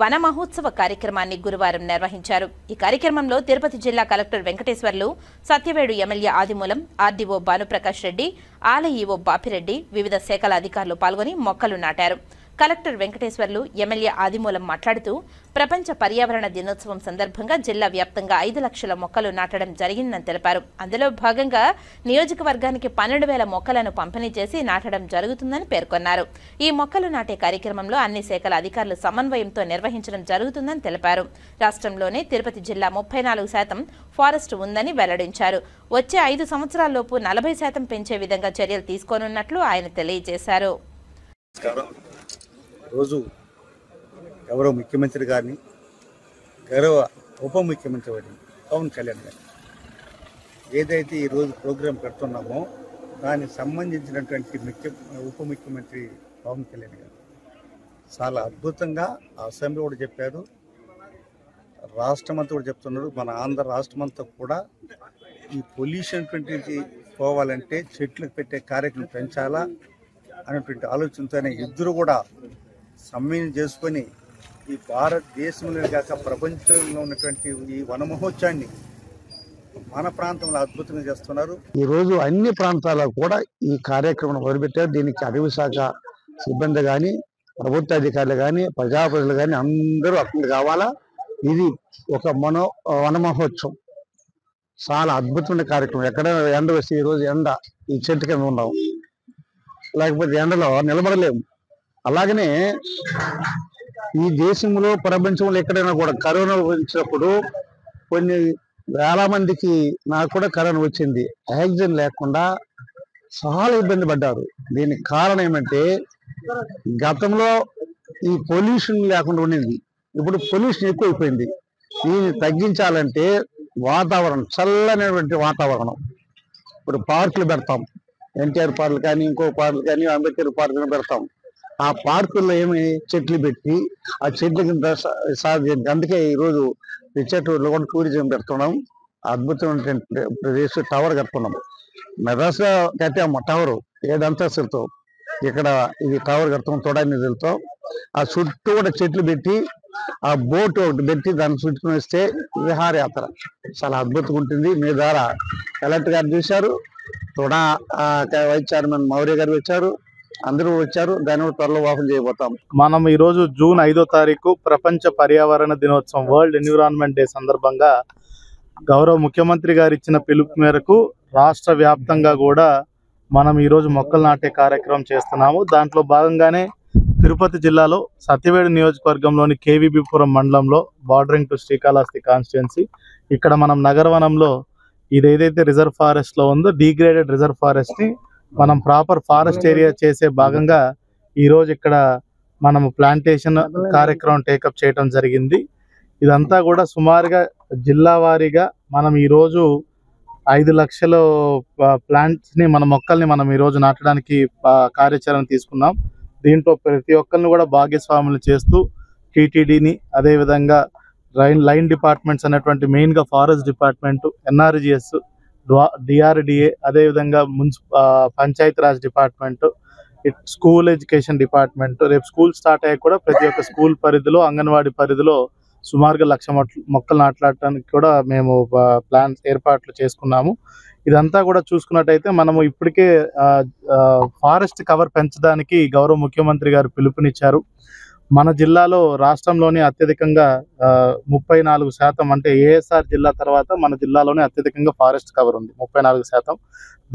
వన మహోత్సవ కార్యక్రమాన్ని గురువారం నిర్వహించారు. ఈ కార్యక్రమంలో తిరుపతి జిల్లా కలెక్టర్ వెంకటేశ్వర్లు, సత్యవేడు ఎమ్మెల్యే ఆదిమూలం, ఆర్డీఓ భానుప్రకాష్ రెడ్డి, ఆలయ ఈవో బాపిరెడ్డి, వివిధ శాఖల అధికారులు పాల్గొని మొక్కలు నాటారు. కలెక్టర్ వెంకటేశ్వర్లు, ఎమ్మెల్యే ఆదిమూలం మాట్లాడుతూ ప్రపంచ పర్యావరణ దినోత్సవం సందర్భంగా జిల్లా వ్యాప్తంగా 5 లక్షల మొక్కలు నాటడం జరిగిందని తెలిపారు. అందులో భాగంగా నియోజకవర్గానికి 12,000 మొక్కలను పంపిణీ చేసి నాటడం జరుగుతుందని పేర్కొన్నారు. ఈ మొక్కలు నాటే కార్యక్రమంలో అన్ని శాఖల అధికారులు సమన్వయంతో నిర్వహించడం జరుగుతుందని తెలిపారు. రాష్ట్రంలోనే తిరుపతి జిల్లా 34% ఫారెస్ట్ ఉందని వెల్లడించారు. వచ్చే 5 సంవత్సరాల్లోపు 40% పెంచే విధంగా చర్యలు తీసుకోనున్నట్లు ఆయన తెలియజేశారు. రోజు గౌరవ ముఖ్యమంత్రి గారిని, గౌరవ ఉప ముఖ్యమంత్రి గారిని, పవన్ కళ్యాణ్ గారిని ఏదైతే ఈరోజు ప్రోగ్రాం పెడుతున్నామో దానికి సంబంధించినటువంటి ఉప ముఖ్యమంత్రి పవన్ కళ్యాణ్ గారు చాలా అద్భుతంగా అసెంబ్లీ కూడా చెప్పారు, రాష్ట్రమంతా కూడా చెప్తున్నారు. మన ఆంధ్ర రాష్ట్రమంతా కూడా ఈ పొల్యూషన్ పోవాలంటే చెట్లు పెట్టే కార్యక్రమం పెంచాలా అనేటువంటి ఆలోచనతోనే ఇద్దరు కూడా సమ్మెను చేసుకొని ఈ భారతదేశంలో కాక ప్రపంచంలో ఉన్నటువంటి ఈ వన మహోత్సవాన్ని మన ప్రాంతంలో అద్భుతంగా చేస్తున్నారు. ఈరోజు అన్ని ప్రాంతాల్లో కూడా ఈ కార్యక్రమం మొదలుపెట్టారు. దీనికి అటవీ శాఖ సిబ్బంది కానీ, ప్రభుత్వ అధికారులు కానీ, ప్రజాప్రతినిధులు కానీ అందరూ అక్కడ కావాలా. ఇది ఒక వన మహోత్సవం, చాలా అద్భుతమైన కార్యక్రమం. ఎక్కడ ఎండ వస్తే ఈరోజు ఎండ ఈ చెట్టు కింద ఉన్నాం, లేకపోతే ఎండలో నిలబడలేము. అలాగనే ఈ దేశంలో, ప్రపంచంలో ఎక్కడైనా కూడా కరోనా వచ్చినప్పుడు కొన్ని వేల మందికి, నాకు కూడా కరోనా వచ్చింది, ఆక్సిజన్ లేకుండా చాలా ఇబ్బంది పడ్డారు. దీనికి కారణం ఏమంటే గతంలో ఈ పొల్యూషన్ లేకుండా ఉండింది, ఇప్పుడు పొల్యూషన్ ఎక్కువైపోయింది. దీన్ని తగ్గించాలంటే వాతావరణం, చల్లనటువంటి వాతావరణం, ఇప్పుడు పార్కులు పెడతాం, ఎన్టీఆర్ పార్కులు కానీ ఇంకో పార్కులు కానీ అంబేద్కర్ పార్కులు పెడతాం. ఆ పార్కుల్లో ఏమి చెట్లు పెట్టి ఆ చెట్లకి అందుకే ఈరోజు రిచర్టూర్లో కూడా టూరిజం పెడుతున్నాం. అద్భుతమైనటువంటి ప్రదేశం టవర్ కట్టుకున్నాం. మెడ్రాస్లో కట్టాము టవర్ 7 అంతస్తులతో. ఇక్కడ ఇది టవర్ కడతాం తొడా నిధులతో. ఆ చుట్టూ కూడా చెట్లు పెట్టి ఆ బోట్ ఒకటి పెట్టి దాన్ని చుట్టుకుని వస్తే విహారయాత్ర చాలా అద్భుతంగా ఉంటుంది. మీ ద్వారా కలెక్టర్ గారు చూశారు, తొడా వైస్ చైర్మన్ మౌర్య గారు వచ్చారు, అందరూ వచ్చారు. దాన్ని కూడా త్వరలో ఓపెన్ చేయబోతాం. మనం ఈరోజు జూన్ 5వ తారీఖు ప్రపంచ పర్యావరణ దినోత్సవం వరల్డ్ ఎన్విరాన్మెంట్ డే సందర్భంగా గౌరవ ముఖ్యమంత్రి గారు ఇచ్చిన పిలుపు మేరకు రాష్ట్ర వ్యాప్తంగా కూడా మనం ఈరోజు మొక్కలు నాటే కార్యక్రమం చేస్తున్నాము. దాంట్లో భాగంగానే తిరుపతి జిల్లాలో సత్యవేడు నియోజకవర్గంలోని కేవీబీపురం మండలంలో బార్డరింగ్ టు శ్రీకాళహస్తి కాన్స్టిట్యున్సీ, ఇక్కడ మనం నగరవనంలో ఇది ఏదైతే రిజర్వ్ ఫారెస్ట్లో ఉందో డీగ్రేడెడ్ రిజర్వ్ ఫారెస్ట్ని మనం ప్రాపర్ ఫారెస్ట్ ఏరియా చేసే భాగంగా ఈరోజు ఇక్కడ మనము ప్లాంటేషన్ కార్యక్రమం టేకప్ చేయడం జరిగింది. ఇదంతా కూడా సుమారుగా జిల్లా వారీగా మనం ఈరోజు 5 లక్షల ప్లాంట్స్ని మన మొక్కల్ని మనం ఈరోజు నాటడానికి కార్యాచరణ తీసుకున్నాం. దీంట్లో ప్రతి ఒక్కరిని కూడా భాగస్వాములు చేస్తూ టీటీడీని, అదేవిధంగా లైన్ డిపార్ట్మెంట్స్ అనేటువంటి మెయిన్గా ఫారెస్ట్ డిపార్ట్మెంటు, ఎన్ఆర్జిఎస్, డిఆర్డిఏ, అదేవిధంగా Panchayati Raj department, school education department, రేపు స్కూల్ స్టార్ట్ అయ్యాక కూడా ప్రతి ఒక్క స్కూల్ పరిధిలో, అంగన్వాడీ పరిధిలో సుమారుగా 1,00,000 మొక్కలు నాటడానికి కూడా మేము ప్లాన్స్ ఏర్పాట్లు చేసుకున్నాము. ఇదంతా కూడా చూసుకున్నట్టయితే మనము ఇప్పటికే ఫారెస్ట్ కవర్ పెంచడానికి గౌరవ ముఖ్యమంత్రి గారు పిలుపునిచ్చారు. మన జిల్లాలో రాష్ట్రంలోనే అత్యధికంగా 34% అంటే ఏఎస్ఆర్ జిల్లా తర్వాత మన జిల్లాలోనే అత్యధికంగా ఫారెస్ట్ కవర్ ఉంది, 34%.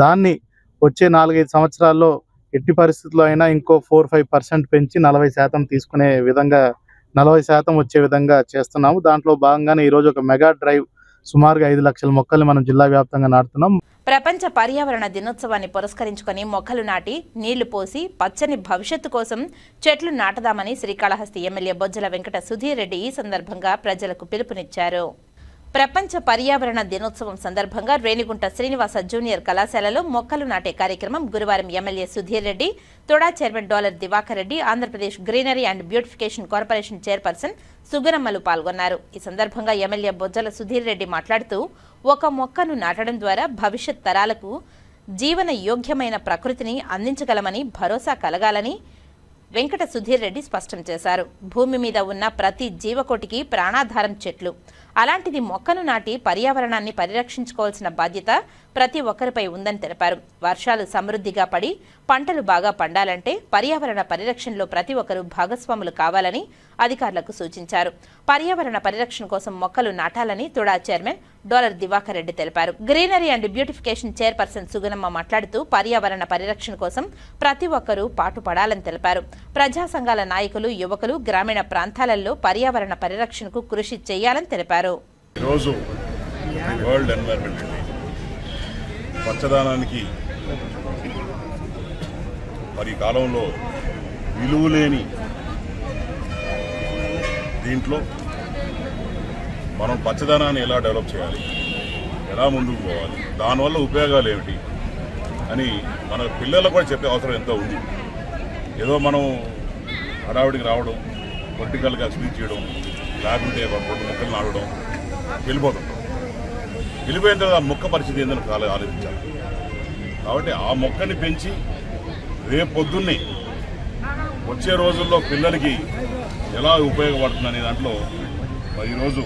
దాన్ని వచ్చే 4-5 సంవత్సరాల్లో ఎట్టి పరిస్థితుల్లో అయినా ఇంకో 4-5% పెంచి 40% తీసుకునే విధంగా 40% వచ్చే విధంగా చేస్తున్నాము. దాంట్లో భాగంగానే ఈరోజు ఒక మెగా డ్రైవ్ సుమారుగా 5 లక్షల మొక్కల్ని మనం జిల్లా వ్యాప్తంగా నాటుతున్నాం. ప్రపంచ పర్యావరణ దినోత్సవాన్ని పురస్కరించుకొని మొక్కలు నాటి నీళ్లు పోసి పచ్చని భవిష్యత్తు కోసం చెట్లు నాటదామని శ్రీకాళహస్తి ఎమ్మెల్యే బొజ్జల వెంకట సుధీర్ రెడ్డి ఈ సందర్భంగా ప్రజలకు పిలుపునిచ్చారు. ప్రపంచ పర్యావరణ దినోత్సవం సందర్భంగా రేణిగుంట శ్రీనివాస జూనియర్ కళాశాలలో మొక్కలు నాటే కార్యక్రమం గురువారం MLA Sudheer Reddy, తొడా chairman dollar Diwakar Reddy, Andhra Pradesh greenery and beautification corporation chairperson సుగనమ్మలు పాల్గొన్నారు. ఈ సందర్భంగా ఎమ్మెల్యే బొజ్జల సుధీర్ రెడ్డి మాట్లాడుతూ ఒక మొక్కను నాటడం ద్వారా భవిష్యత్ తరాలకు జీవన యోగ్యమైన ప్రకృతిని అందించగలమని భరోసా కలగాలని వెంకట సుధీర్ రెడ్డి స్పష్టం చేశారు. భూమి మీద ఉన్న ప్రతి జీవకోటికి ప్రాణాధారం చెట్లు. అలాంటిది మొక్కను నాటి పర్యావరణాన్ని పరిరక్షించుకోవాల్సిన బాధ్యత ప్రతి ఒక్కరిపై ఉందని తెలిపారు. వర్షాలు సమృద్ధిగా పడి పంటలు బాగా పండాలంటే పర్యావరణ పరిరక్షణలో ప్రతి ఒక్కరూ భాగస్వాములు కావాలని అధికారులకు సూచించారు. పర్యావరణ పరిరక్షణ కోసం మొక్కలు నాటాలని తొడా చైర్మన్ డాలర్ దివాకర్ రెడ్డి తెలిపారు. Greenery and beautification chairperson Suganamma మాట్లాడుతూ పర్యావరణ పరిరక్షణ కోసం ప్రతి ఒక్కరూ పాటుపడాలని తెలిపారు. ప్రజా సంఘాల నాయకులు, యువకులు గ్రామీణ ప్రాంతాలలో పర్యావరణ పరిరక్షణకు కృషి చేయాలని తెలిపారు. ఈరోజు వరల్డ్ ఎన్వైరన్మెంట్ డే, పచ్చదనానికి మరి కాలంలో విలువలేని దీంట్లో మనం పచ్చదనాన్ని ఎలా డెవలప్ చేయాలి, ఎలా ముందుకు పోవాలి, దానివల్ల ఉపయోగాలు ఏమిటి అని మన పిల్లలకు కూడా చెప్పే అవసరం ఎంతో ఉంది. ఏదో మనం హడావిడికి రావడం, పొలిటికల్గా స్పీచ్ చేయడం, లేకుంటే మొక్కలు నాటడం, వెళ్ళిపోతుంటాం. వెళ్ళిపోయిన తర్వాత మొక్క పరిస్థితి ఏందని ఆలోచించాలి. కాబట్టి ఆ మొక్కని పెంచి రేపు పొద్దున్నే వచ్చే రోజుల్లో పిల్లలకి ఎలా ఉపయోగపడుతుంది అనే దాంట్లో మరి ఈరోజు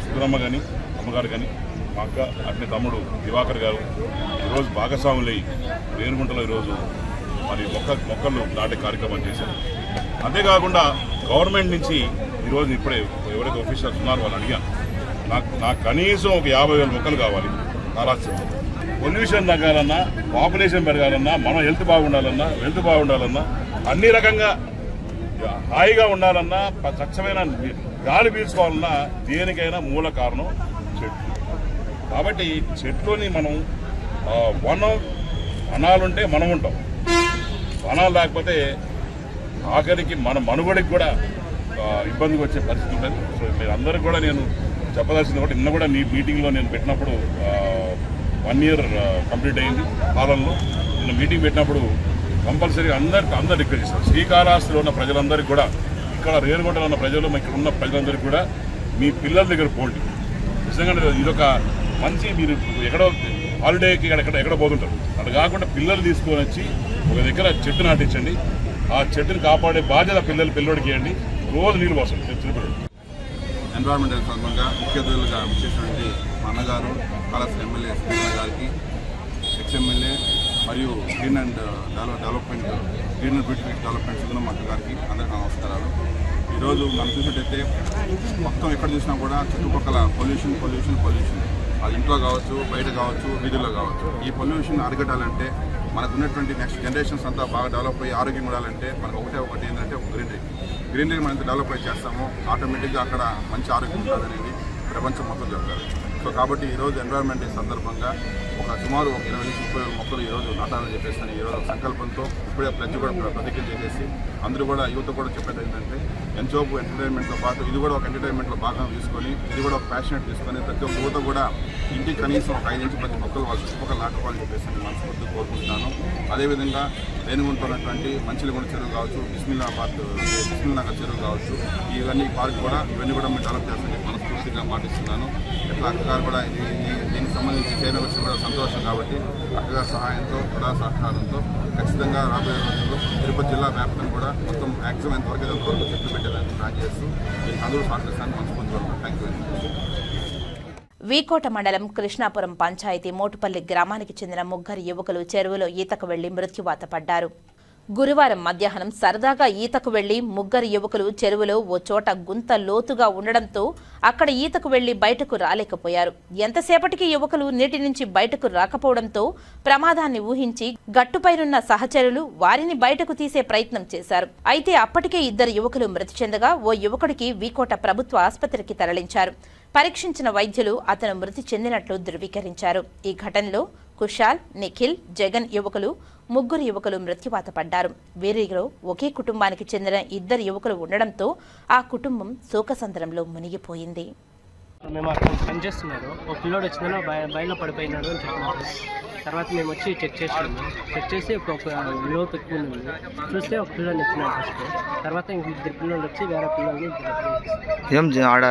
సుధరమ్మ కానీ, అమ్మగారు కానీ, మా అక్క అట్నే తమ్ముడు దివాకర్ గారు ఈరోజు భాగస్వాములై రేణుగుంటలో ఈరోజు మరి మొక్కలు నాటే కార్యక్రమం చేశారు. అంతేకాకుండా గవర్నమెంట్ నుంచి ఈరోజు ఇప్పుడే ఎవరైతే ఆఫీసర్స్ ఉన్నారో వాళ్ళు అడిగాను, నాకు కనీసం ఒక 50,000 మొక్కలు కావాలి. రాష్ట్రంలో పొల్యూషన్ తగ్గాలన్నా, పాపులేషన్ పెరగాలన్నా, మనం హెల్త్ బాగుండాలన్నా అన్ని రకంగా హాయిగా ఉండాలన్నా, స్వచ్ఛమైన గాలి పీల్చుకోవాలన్నా దేనికైనా మూల కారణం చెట్లు. కాబట్టి చెట్లుని మనం వనాలుంటే మనం ఉంటాం, వనాలు లేకపోతే ఆఖరికి మన మనుగడికి కూడా ఇబ్బందికి వచ్చే పరిస్థితి ఉంటుంది. సో మీరు అందరికీ కూడా నేను చెప్పదలసింది కూడా నిన్న కూడా మీటింగ్లో నేను పెట్టినప్పుడు 1 year కంప్లీట్ అయింది పాలనలో. నిన్న మీటింగ్ పెట్టినప్పుడు కంపల్సరీ అందరు రిక్వెస్ట్ చేస్తారు, శ్రీకాళహస్తిలో ఉన్న ప్రజలందరికీ కూడా, ఇక్కడ రేణిగుంటలో ఉన్న ప్రజలు, ఇక్కడ ఉన్న ప్రజలందరికీ కూడా మీ పిల్లల దగ్గర పోండి. నిజంగా ఇదొక మంచి, మీరు ఎక్కడో హాలిడేకి ఎక్కడ పోతుంటారు, అటు కాకుండా పిల్లలు తీసుకొని వచ్చి ఒక దగ్గర చెట్టు నాటించండి. ఆ చెట్టుని కాపాడే బాధ్యత పిల్లోడికి ఇవ్వండి. రోజు నీళ్ళు పోసండి చిన్నపిల్లలు. ఎన్విరాన్మెంటల్ సందర్భంగా ముఖ్య అతిథులుగా వచ్చేసినటువంటి మా అన్నగారు కాళహస్తి ఎమ్మెల్యే శ్రీనివాస్ గారికి, ఎక్స్-ఎమ్మెల్యే మరియు గ్రీన్ అండ్ డెవలప్మెంట్ సుగుణమ్మ అక్క గారికి అందరికీ నమస్కారాలు. ఈరోజు మనం చూసినట్టయితే మొత్తం ఎక్కడ చూసినా కూడా చుట్టుపక్కల పొల్యూషన్, అది ఇంట్లో కావచ్చు, బయట కావచ్చు, వీధుల్లో కావచ్చు. ఈ పొల్యూషన్ అరికట్టాలంటే మనకు ఉన్నటువంటి నెక్స్ట్ జనరేషన్స్ అంతా బాగా డెవలప్ అయ్యి ఆరోగ్యం ఉండాలంటే మనకు ఒకటి ఏంటంటే గ్రీనరీ మనం ఎంత డెవలప్ అయ్యి చేస్తామో ఆటోమేటిక్గా అక్కడ మంచి ఆరోగ్యం ఉంటుందనేది ప్రపంచం మొత్తం చెప్తారు. సో కాబట్టి ఈరోజు ఎన్విరాన్మెంట్ డే సందర్భంగా సుమారు 20-30 మొక్కలు ఈరోజు నాటాలని చెప్పేసి ఈరోజు సంకల్పంతో ఇప్పుడే ప్లెడ్జ్ కూడా ప్రతిజ్ఞ చేసేసి అందరూ కూడా యువత కూడా చెప్పేది ఏంటంటే ఎంజాబ్ ఎంటర్టైన్మెంట్తో పాటు ఇది కూడా ఒక ఎంటర్టైన్మెంట్లో భాగంగా తీసుకొని, ఇది కూడా ఒక ప్యాషనెట్ తీసుకొని ప్రతి ఒక్క యువత కూడా ఇంటికి కనీసం 5 నుంచి 10 మొక్కలు చుట్టుపక్కల నాటుకోవాలని చెప్పేసి నేను మనస్ఫూర్తిగా కోరుకుంటున్నాను. అదేవిధంగా రేణిగుంటలో ఉన్నటువంటి మంచిలగుంట చెరువు కావచ్చు, బిస్మిల్లానగర్ చెరువు కావచ్చు, ఇవన్నీ పార్క్ కూడా ఇవన్నీ కూడా మేము డెవలప్ చేస్తామని మనస్ఫూర్తిగా మాటిస్తున్నాను. ఎట్లా అక్కగారు కూడా దీనికి సంబంధించి చేయడం కూడా సంతోషం కాబట్టి అక్కగారి సహాయంతో కూడా సహకారంతో ఖచ్చితంగా రాబోయే రోజుల్లో తిరుపతి జిల్లా వ్యాప్తంగా కూడా మొత్తం మ్యాక్సిమం ఎంతవరకు ఎంతవరకు చెట్లు పెట్టేదాన్ని ప్లాన్ చేస్తూ దీనికి అందరూ సహకరిస్తాను మనస్ఫూర్తిగా. Thank you very much. V Kota మండలం కృష్ణాపురం పంచాయతీ మోటుపల్లి గ్రామానికి చెందిన 3 యువకులు చెరువులో ఈతకు వెళ్లి మృత్యువాత పడ్డారు. గురువారం మధ్యాహ్నం సరదాగా ఈతకు వెళ్లి 3 యువకులు చెరువులో ఓ చోట గుంత లోతుగా ఉండడంతో అక్కడ ఈతకు వెళ్లి బయటకు రాలేకపోయారు. ఎంతసేపటికి యువకులు నీటి నుంచి బయటకు రాకపోవడంతో ప్రమాదాన్ని ఊహించి గట్టుపైనున్న సహచరులు వారిని బయటకు తీసే ప్రయత్నం చేశారు. అయితే అప్పటికే 2 యువకులు మృతి చెందగా ఓ యువకుడికి వీకోట ప్రభుత్వ ఆసుపత్రికి తరలించారు. పరీక్షించిన వైద్యులు అతను మృతి చెందినట్లు ధృవీకరించారు. ఈ ఘటనలో కుషాల్, నిఖిల్, జగన్ యువకులు 3 యువకులు మృత్యువాత పడ్డారు. వీరిలో ఒకే కుటుంబానికి చెందిన 2 యువకులు ఉండడంతో ఆ కుటుంబం శోకసంద్రంలో మునిగిపోయింది. మేము అక్కడ పనిచేస్తున్నారు, ఒక పిల్లోడు వచ్చిందని బయట పడిపోయినాడు అని చెప్పినారు. తర్వాత మేము వచ్చి చెక్ చేసి ఒక లోతు ఎక్కువ ఉంది చూస్తే ఒక పిల్లోని ఎత్తినాడు ఫస్ట్. తర్వాత ఇంక 2 పిల్లలు వచ్చి వేరే పిల్లల్ని ఏం ఆడ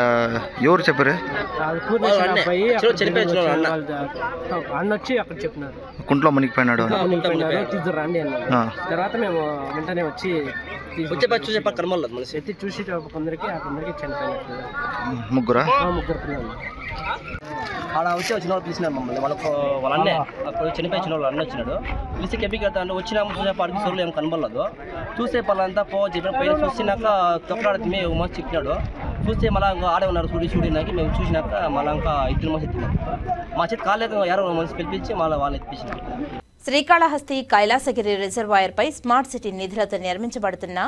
ఎవరు చెప్పారు? అబ్బాయి అన్న వచ్చి అక్కడ చెప్పినారు కుంట్లో మునిగిపోయినాడు తీసుకురండి అన్నారు. తర్వాత మేము వెంటనే వచ్చి ఎత్తి చూసి కొందరికి చనిపోయినట్లు 3 పిల్లలు ఆడ వచ్చి వచ్చిన వాళ్ళు పిలిచినారు మమ్మల్ని. వాళ్ళ అన్నే అప్పుడు చనిపోయిన వాళ్ళు అన్న వచ్చినాడు. పిలిచి కెబ్బికి వెళ్తాను వచ్చినాము. చూసేపాటికి సోర్లు ఏం కనబడలేదు. చూసే పళ్ళంతా చెప్పిన పైన చూసినాక తొక్కలాడితే మేము మంచి చిక్కినాడు. చూస్తే మళ్ళీ ఇంకా ఆడే ఉన్నారు చూడినాకి మేము చూసినాక మళ్ళీ ఇంకా 2 మంది ఎత్తినాం. మా చేతి కాలేక ఎవరో మనిషి పిలిపించి మళ్ళీ వాళ్ళు ఎత్తిపించినారు. శ్రీకాళహస్తి కైలాసగిరి రిజర్వాయర్పై స్మార్ట్ సిటీ నిధులతో నిర్మించబడుతున్న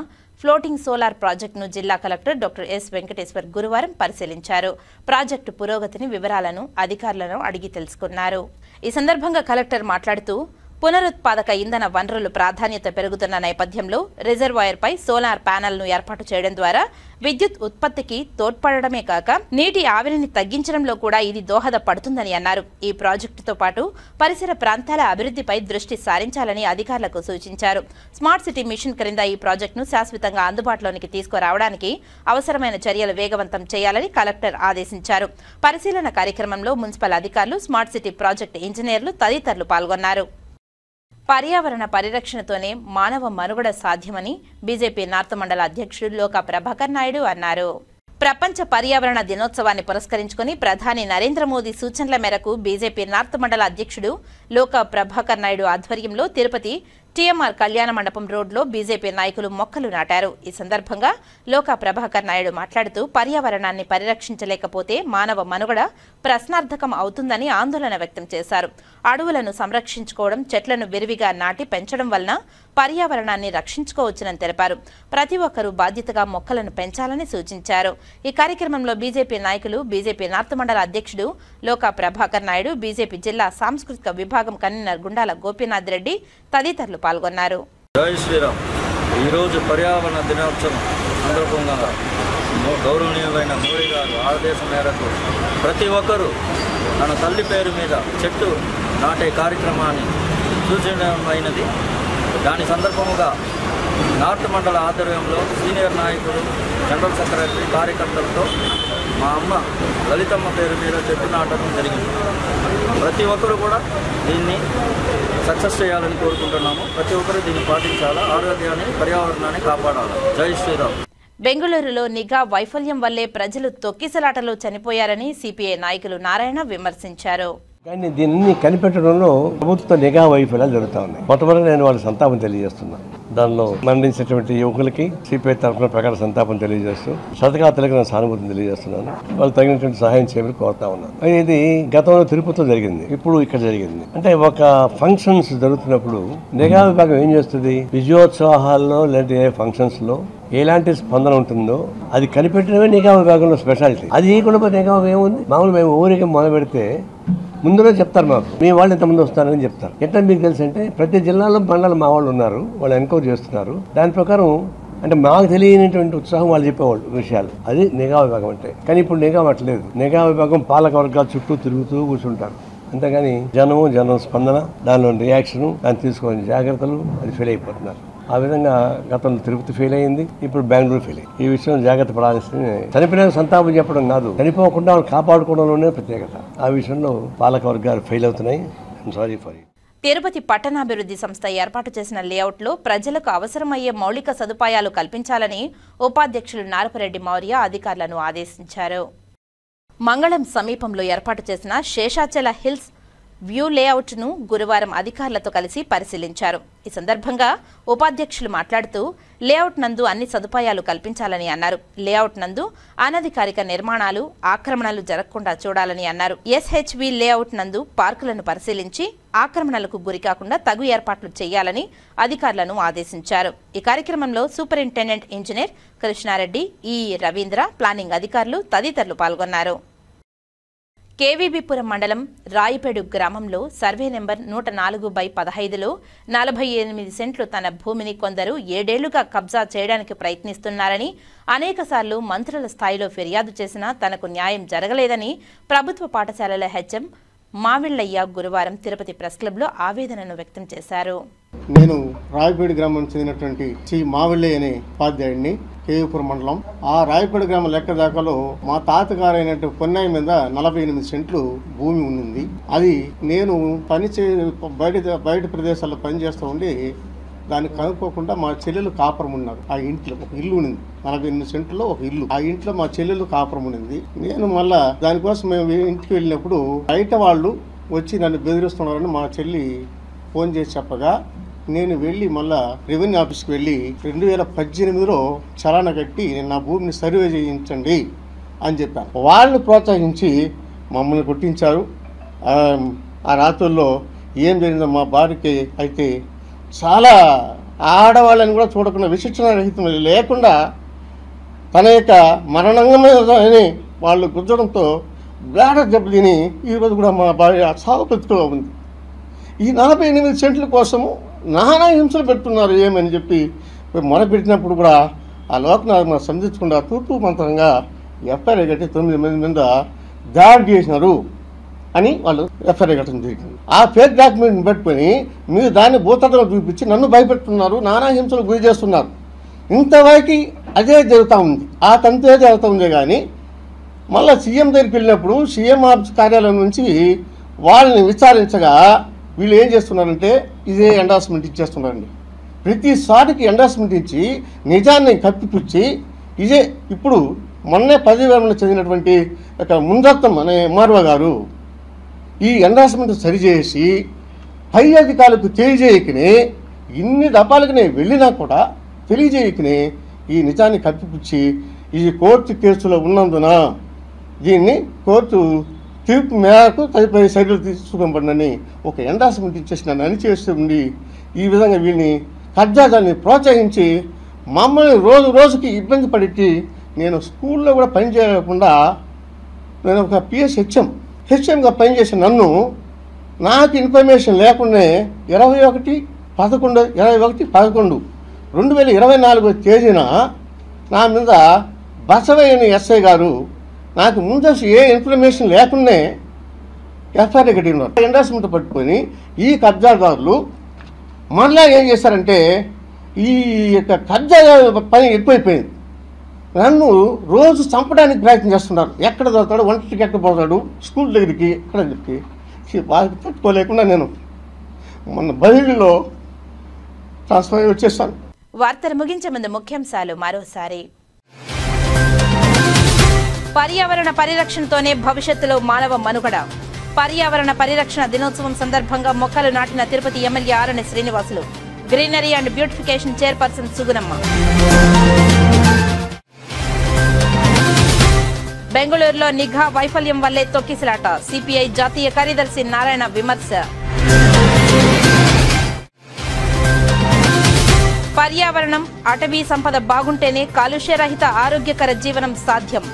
ఫ్లోటింగ్ సోలార్ ప్రాజెక్టును జిల్లా కలెక్టర్ డాక్టర్ ఎస్ వెంకటేశ్వర్ గురువారం పరిశీలించారు. ప్రాజెక్టు పురోగతిని వివరాలను అధికారులను అడిగి తెలుసుకున్నారు. ఈ సందర్భంగా కలెక్టర్ మాట్లాడుతూ పునరుత్పాదక ఇంధన వనరులు ప్రాధాన్యత పెరుగుతున్న నేపథ్యంలో రిజర్వాయర్పై సోలార్ ప్యానెల్ను ఏర్పాటు చేయడం ద్వారా విద్యుత్ ఉత్పత్తికి తోడ్పడమే కాక నీటి ఆవిరిని తగ్గించడంలో కూడా ఇది దోహదపడుతుందని అన్నారు. ఈ ప్రాజెక్టుతో పాటు పరిసర ప్రాంతాల అభివృద్ధిపై దృష్టి సారించాలని అధికారులకు సూచించారు. స్మార్ట్ సిటీ మిషన్ క్రింద ఈ ప్రాజెక్టును శాశ్వతంగా అందుబాటులోనికి తీసుకురావడానికి అవసరమైన చర్యలు వేగవంతం చేయాలని కలెక్టర్ ఆదేశించారు. పరిశీలన కార్యక్రమంలో మున్సిపల్ అధికారులు, స్మార్ట్ సిటీ ప్రాజెక్టు ఇంజనీర్లు తదితరులు పాల్గొన్నారు. పర్యావరణ పరిరక్షణతోనే మానవ మనుగడ సాధ్యమని బీజేపీ నార్త్ మండల అధ్యక్షుడు లోకా ప్రభాకర్ నాయుడు అన్నారు. ప్రపంచ పర్యావరణ దినోత్సవాన్ని పురస్కరించుకుని ప్రధాని నరేంద్ర మోదీ సూచనల మేరకు బీజేపీ నార్త్ మండల అధ్యక్షుడు లోకా ప్రభాకర్ నాయుడు ఆధ్వర్యంలో తిరుపతి టీఎంఆర్ కళ్యాణ మండపం రోడ్లో బీజేపీ నాయకులు మొక్కలు నాటారు. ఈ సందర్భంగా లోకా ప్రభాకర్ నాయుడు మాట్లాడుతూ పర్యావరణాన్ని పరిరక్షించలేకపోతే మానవ మనుగడ ప్రశ్నార్థకం అవుతుందని ఆందోళన వ్యక్తం చేశారు. అడవులను సంరక్షించుకోవడం, చెట్లను విరివిగా నాటి పెంచడం వలన పర్యావరణాన్ని రక్షించుకోవచ్చునని తెలిపారు. ప్రతి ఒక్కరూ బాధ్యతగా మొక్కలను పెంచాలని సూచించారు. ఈ కార్యక్రమంలో బీజేపీ నాయకులు, బీజేపీ నార్త్ మండల అధ్యక్షుడు లోకా ప్రభాకర్ నాయుడు, బీజేపీ జిల్లా సాంస్కృతిక విభాగం కన్వీనర్ గుండాల గోపీనాథ్ రెడ్డి తదితరులు పాల్గొన్నారు. జై శ్రీరామ్. ఈరోజు పర్యావరణ దినోత్సవం సందర్భంగా గౌరవనీయులైన మోడీ గారు ఆదేశం మేరకు ప్రతి ఒక్కరూ తన తల్లి పేరు మీద చెట్టు నాటే కార్యక్రమాన్ని సూచించడమైనది. దాని సందర్భముగా నార్త్ మండల ఆధ్వర్యంలో సీనియర్ నాయకులు, జనరల్ సెక్రటరీ, కార్యకర్తలతో మా అమ్మ లలితమ్మ పేరు మీద చెట్టు నాటడం జరిగింది. ప్రతి ఒక్కరు కూడా దీన్ని సక్సెస్ చేయాలని కోరుకుంటున్నాము. ప్రతి ఒక్కరు దీన్ని పాటించాలా, ఆరోగ్యాన్ని, పర్యావరణాన్ని కాపాడాలి. జై శ్రీరామ్. బెంగళూరులో నిఘా వైఫల్యం వల్లే ప్రజలు తొక్కిసలాటలో చనిపోయారని సిపిఐ నాయకులు నారాయణ విమర్శించారు. కానీ దీన్ని కనిపెట్టడంలో ప్రభుత్వ నిఘా వైఫల్యాలు జరుగుతూ ఉన్నాయి. మొట్టమొదటి నేను వాళ్ళ సంతాపం తెలియజేస్తున్నాను. దానిలో మరణించినటువంటి యువకులకి సిపిఐ తరఫున ప్రకార సంతాపం తెలియజేస్తూ శతఘాతులకు నేను సానుభూతిని తెలియజేస్తున్నాను. వాళ్ళు తగినటువంటి సహాయం చేయమని కోరుతా ఉన్నాను. ఇది గతంలో తిరుపతిలో జరిగింది, ఇప్పుడు ఇక్కడ జరిగింది. అంటే ఒక ఫంక్షన్స్ జరుగుతున్నప్పుడు నిఘా విభాగం ఏం చేస్తుంది? విజయోత్సవాల్లో లేదా ఏ ఫంక్షన్స్ లో ఎలాంటి స్పందన ఉంటుందో అది కనిపెట్టడమే నిఘా విభాగంలో స్పెషాలిటీ. అది చేయకుండా నిఘా ఏముంది? మామూలు మేము ఊరికి మొదలు పెడితే ముందులో చెప్తారు, మాకు మీ వాళ్ళు ఎంతమంది వస్తారని చెప్తారు. ఎట్లా మీకు తెలుసు అంటే ప్రతి జిల్లాలో మండలం మా వాళ్ళు ఉన్నారు, వాళ్ళు ఎంక్వైరీ చేస్తున్నారు. దాని ప్రకారం అంటే మాకు తెలియనటువంటి ఉత్సాహం వాళ్ళు చెప్పేవాళ్ళు విషయాలు. అది నిఘా విభాగం అంటే. కానీ ఇప్పుడు నిఘా అట్లేదు. నిఘా విభాగం పాలక వర్గాల చుట్టూ తిరుగుతూ కూర్చుంటారు. అంతేగాని జనం స్పందన, దానిలో రియాక్షను, దాన్ని తీసుకోవాల్సిన జాగ్రత్తలు అది ఫెయిల్ అయిపోతున్నారు. ఆ విధంగా గతంలో తిరుపతి ఫెయిల్ అయింది, ఇప్పుడు బెంగళూరు ఫెయిల్ అయింది. ఈ విషయం జాగ్రత్త పడాల్సింది. చనిపోయిన సంతాపం చెప్పడం కాదు, చనిపోకుండా వాళ్ళు కాపాడుకోవడంలోనే ప్రత్యేకత. ఆ విషయంలో పాలక వర్గాలు ఫెయిల్ అవుతున్నాయి. Sorry for it. తిరుపతి పట్టణాభివృద్ధి సంస్థ ఏర్పాటు చేసిన లేఅవుట్లో ప్రజలకు అవసరమయ్యే మౌలిక సదుపాయాలు కల్పించాలని ఉపాధ్యక్షులు నారపరెడ్డి మౌర్య అధికారులను ఆదేశించారు. మంగళం సమీపంలో ఏర్పాటు చేసిన శేషాచల హిల్స్ వ్యూ లేఅవుట్ను గురువారం అధికారులతో కలిసి పరిశీలించారు. ఈ సందర్భంగా ఉపాధ్యక్షులు మాట్లాడుతూ లేఅవుట్ నందు అన్ని సదుపాయాలు కల్పించాలని అన్నారు. లేఅవుట్ నందు అనధికారిక నిర్మాణాలు, ఆక్రమణలు జరగకుండా చూడాలని అన్నారు. ఎస్హెచ్వి లేఅవుట్ నందు పార్కులను పరిశీలించి ఆక్రమణలకు గురికాకుండా తగు ఏర్పాట్లు చేయాలని అధికారులను ఆదేశించారు. ఈ కార్యక్రమంలో సూపరింటెండెంట్ ఇంజనీర్ కృష్ణారెడ్డి, ఈ రవీంద్ర, ప్లానింగ్ అధికారులు తదితరులు పాల్గొన్నారు. కేవీబీపురం మండలం రాయిపేడు గ్రామంలో సర్వే నెంబర్ 104/15లో 48 సెంట్లు తన భూమిని కొందరు 7 ఏళ్లుగా కబ్జా చేయడానికి ప్రయత్నిస్తున్నారని, అనేకసార్లు మంత్రుల స్థాయిలో ఫిర్యాదు చేసినా తనకు న్యాయం జరగలేదని ప్రభుత్వ పాఠశాలల హెచ్ఎం మావిళ్ళయ్య గురువారం తిరుపతి ప్రెస్ క్లబ్లో ఆవేదనను వ్యక్తం చేశారు. నేను రాయపేడు గ్రామం చెందినటువంటి శ్రీ మావిళ్ళయ్య అనే ఉపాధ్యాయుడిని, కేవీపురం మండలం. ఆ రాయపేడు గ్రామం లెక్క దాకాలో మా తాతగారైనటువంటి పొన్నాయి మీద 48 సెంట్లు భూమి ఉంది. అది నేను బయట ప్రదేశాల్లో పనిచేస్తూ ఉండి దాన్ని కనుక్కోకుండా మా చెల్లెలు కాపురం ఉన్నారు. ఆ ఇంట్లో ఒక ఇల్లు ఉంది, 48 సెంట్లో ఒక ఇల్లు. ఆ ఇంట్లో మా చెల్లెలు కాపురం ఉంది. నేను మళ్ళా దానికోసం మేము ఇంటికి వెళ్ళినప్పుడు బయట వాళ్ళు వచ్చి నన్ను బెదిరిస్తున్నారని మా చెల్లి ఫోన్ చేసి చెప్పగా నేను వెళ్ళి మళ్ళా రెవెన్యూ ఆఫీస్కి వెళ్ళి 2018లో చలానా కట్టి నా భూమిని సర్వే చేయించండి అని చెప్పాను. వాళ్ళని ప్రోత్సహించి మమ్మల్ని కొట్టించారు. ఆ రాత్రుల్లో ఏం జరిగిందో మా భార్యకి అయితే చాలా ఆడవాళ్ళని కూడా చూడకుండా విశిక్షణ రహితం లేకుండా తన యొక్క మరణంగానే వాళ్ళు గుద్దడంతో బ్లాడర్ దెబ్బతిని ఈరోజు కూడా మా భార్య సాగు బ్రతుకులో ఉంది. ఈ 48 సెంట్ల కోసము నానా హింసలు పెడుతున్నారు ఏమని చెప్పి మొదలుపెట్టినప్పుడు కూడా ఆ లోకనాథ్ సంధించకుండా తూర్పు మంత్రంగా ఎఫ్ఐఆర్ కట్టి 9 మంది మీద దాడి చేసినారు అని వాళ్ళు ఎఫ్ఐఆర్ కట్టడం జరిగింది. ఆ ఫేక్ డాక్యుమెంట్ని పెట్టుకొని మీరు దాన్ని భూతత్వం చూపించి నన్ను భయపెడుతున్నారు, నానా హింసలు గురి చేస్తున్నారు. ఇంతవరకు అదే జరుగుతూ ఉంది, ఆ తంతే జరుగుతూ ఉంది. కానీ మళ్ళీ సీఎం దగ్గరికి వెళ్ళినప్పుడు సీఎం ఆఫీస్ కార్యాలయం నుంచి వాళ్ళని విచారించగా వీళ్ళు ఏం చేస్తున్నారంటే ఇదే ఎండార్స్మెంట్ ఇచ్చేస్తున్నారండి. ప్రతిసారికి ఎండార్స్మెంట్ ఇచ్చి నిజాన్ని కప్పిపుచ్చి ఇదే ఇప్పుడు మొన్నే 10 వేల చెందినటువంటి ఒక ముందత్తం అనే ఎంఆర్ఓ గారు ఈ ఎండార్స్మెంట్ సరిచేసి పై అధికారులకు తెలియజేయకనే ఇన్ని దఫాలకు నేను వెళ్ళినా కూడా తెలియజేయకనే ఈ నిజాన్ని కప్పిపుచ్చి ఈ కోర్టు కేసులో ఉన్నందున దీన్ని కోర్టు తీర్పు మేరకు తదుపరి చర్యలు తీసుకోబడినని ఒక ఎండార్స్మెంట్ ఇచ్చేసి నన్ను అణిచేస్తూ ఉండి ఈ విధంగా వీళ్ళని కబ్జాదాన్ని ప్రోత్సహించి మమ్మల్ని రోజుకి ఇబ్బంది పడి నేను స్కూల్లో కూడా పనిచేయకుండా నేను ఒక హెచ్ఎంగా పనిచేసిన నన్ను నాకు ఇన్ఫర్మేషన్ లేకుండా 21/11/2024 తేదీన నా మీద బసవయ్యని ఎస్ఐ గారు నాకు ముందస్తు ఏ ఇన్ఫర్మేషన్ లేకుండా ఎఫ్ఐఆర్ కట్టి ఉన్నారు. ఎండార్స్మెంట్ పట్టుకొని ఈ కబ్జాదారులు మళ్ళా ఏం చేశారంటే ఈ యొక్క కబ్జా పని ఎక్కువైపోయింది. నన్ను రోజు చంపడానికి ప్రయత్నం చేస్తున్నారు. ఎక్కడ చదువుతాడు, ఒంటికి ఎక్కడ పోతాడు, స్కూల్ దగ్గరికి ఎక్కడ చెప్పి వాళ్ళకి తట్టుకోలేకుండా నేను మొన్న బదిలీలో ట్రాన్స్ఫర్ వచ్చేస్తాను. వార్తలు ముగించే ముందు ముఖ్యాంశాలు మరోసారి. పర్యావరణ పరిరక్షణతోనే భవిష్యత్తులో మానవ మనుగడ. పర్యావరణ పరిరక్షణ దినోత్సవం సందర్భంగా మొక్కలు నాటిన Tirupati MLA Arani Srinivasulu. Greenery and beautification chairperson Sugunamma. బెంగళూరులో నిఘా వైఫల్యం వల్లే తొక్కిసలాట. సిపిఐ జాతీయ కార్యదర్శి నారాయణ విమర్శ. పర్యావరణం, అటవీ సంపద బాగుంటేనే కాలుష్యరహిత ఆరోగ్యకర జీవనం సాధ్యం.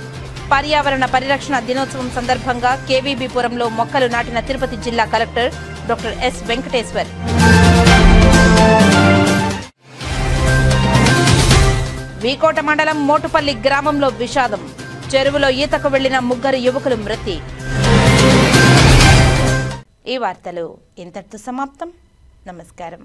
పర్యావరణ పరిరక్షణ దినోత్సవం సందర్భంగా కేవీబీపురంలో మొక్కలు నాటిన తిరుపతి జిల్లా collector doctor yes Venkateshwar. V Kota మండలం మోటుపల్లి గ్రామంలో విషాదం. చెరువులో ఈతకు వెళ్లిన 3 యువకులు మృతి. ఈ వార్తలు ఇంతటితో సమాప్తం. నమస్కారం.